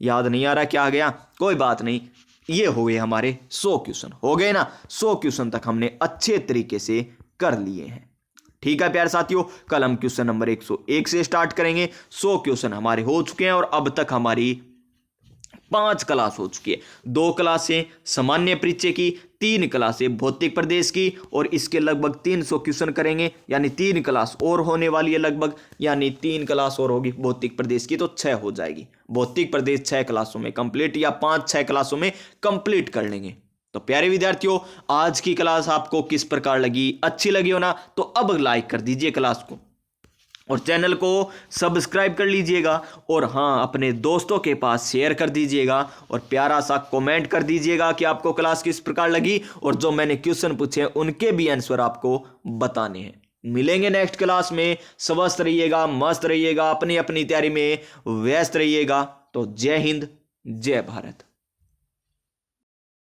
याद नहीं आ रहा क्या आ गया, कोई बात नहीं। ये हो गए हमारे 100 क्वेश्चन, हो गए ना। 100 क्वेश्चन तक हमने अच्छे तरीके से कर लिए हैं। ठीक है प्यारे साथियों, कल हम क्वेश्चन नंबर 101 से स्टार्ट करेंगे। 100 क्वेश्चन हमारे हो चुके हैं और अब तक हमारी 5 क्लास हो चुकी है। 2 क्लासें सामान्य परिचय की, 3 क्लासें भौतिक प्रदेश की, और इसके लगभग 300 क्वेश्चन करेंगे। यानी 3 क्लास और होने वाली है लगभग, यानी 3 क्लास और होगी भौतिक प्रदेश की तो 6 हो जाएगी। भौतिक प्रदेश 6 क्लासों में कंप्लीट, या 5-6 क्लासों में कंप्लीट कर लेंगे। तो प्यारे विद्यार्थियों, आज की क्लास आपको किस प्रकार लगी? अच्छी लगी हो ना? तो अब लाइक कर दीजिए क्लास को और चैनल को सब्सक्राइब कर लीजिएगा। और हाँ, अपने दोस्तों के पास शेयर कर दीजिएगा और प्यारा सा कमेंट कर दीजिएगा कि आपको क्लास किस प्रकार लगी। और जो मैंने क्वेश्चन पूछे उनके भी आंसर आपको बताने हैं। मिलेंगे नेक्स्ट क्लास में। स्वस्थ रहिएगा, मस्त रहिएगा, अपनी अपनी तैयारी में व्यस्त रहिएगा। तो जय हिंद, जय भारत।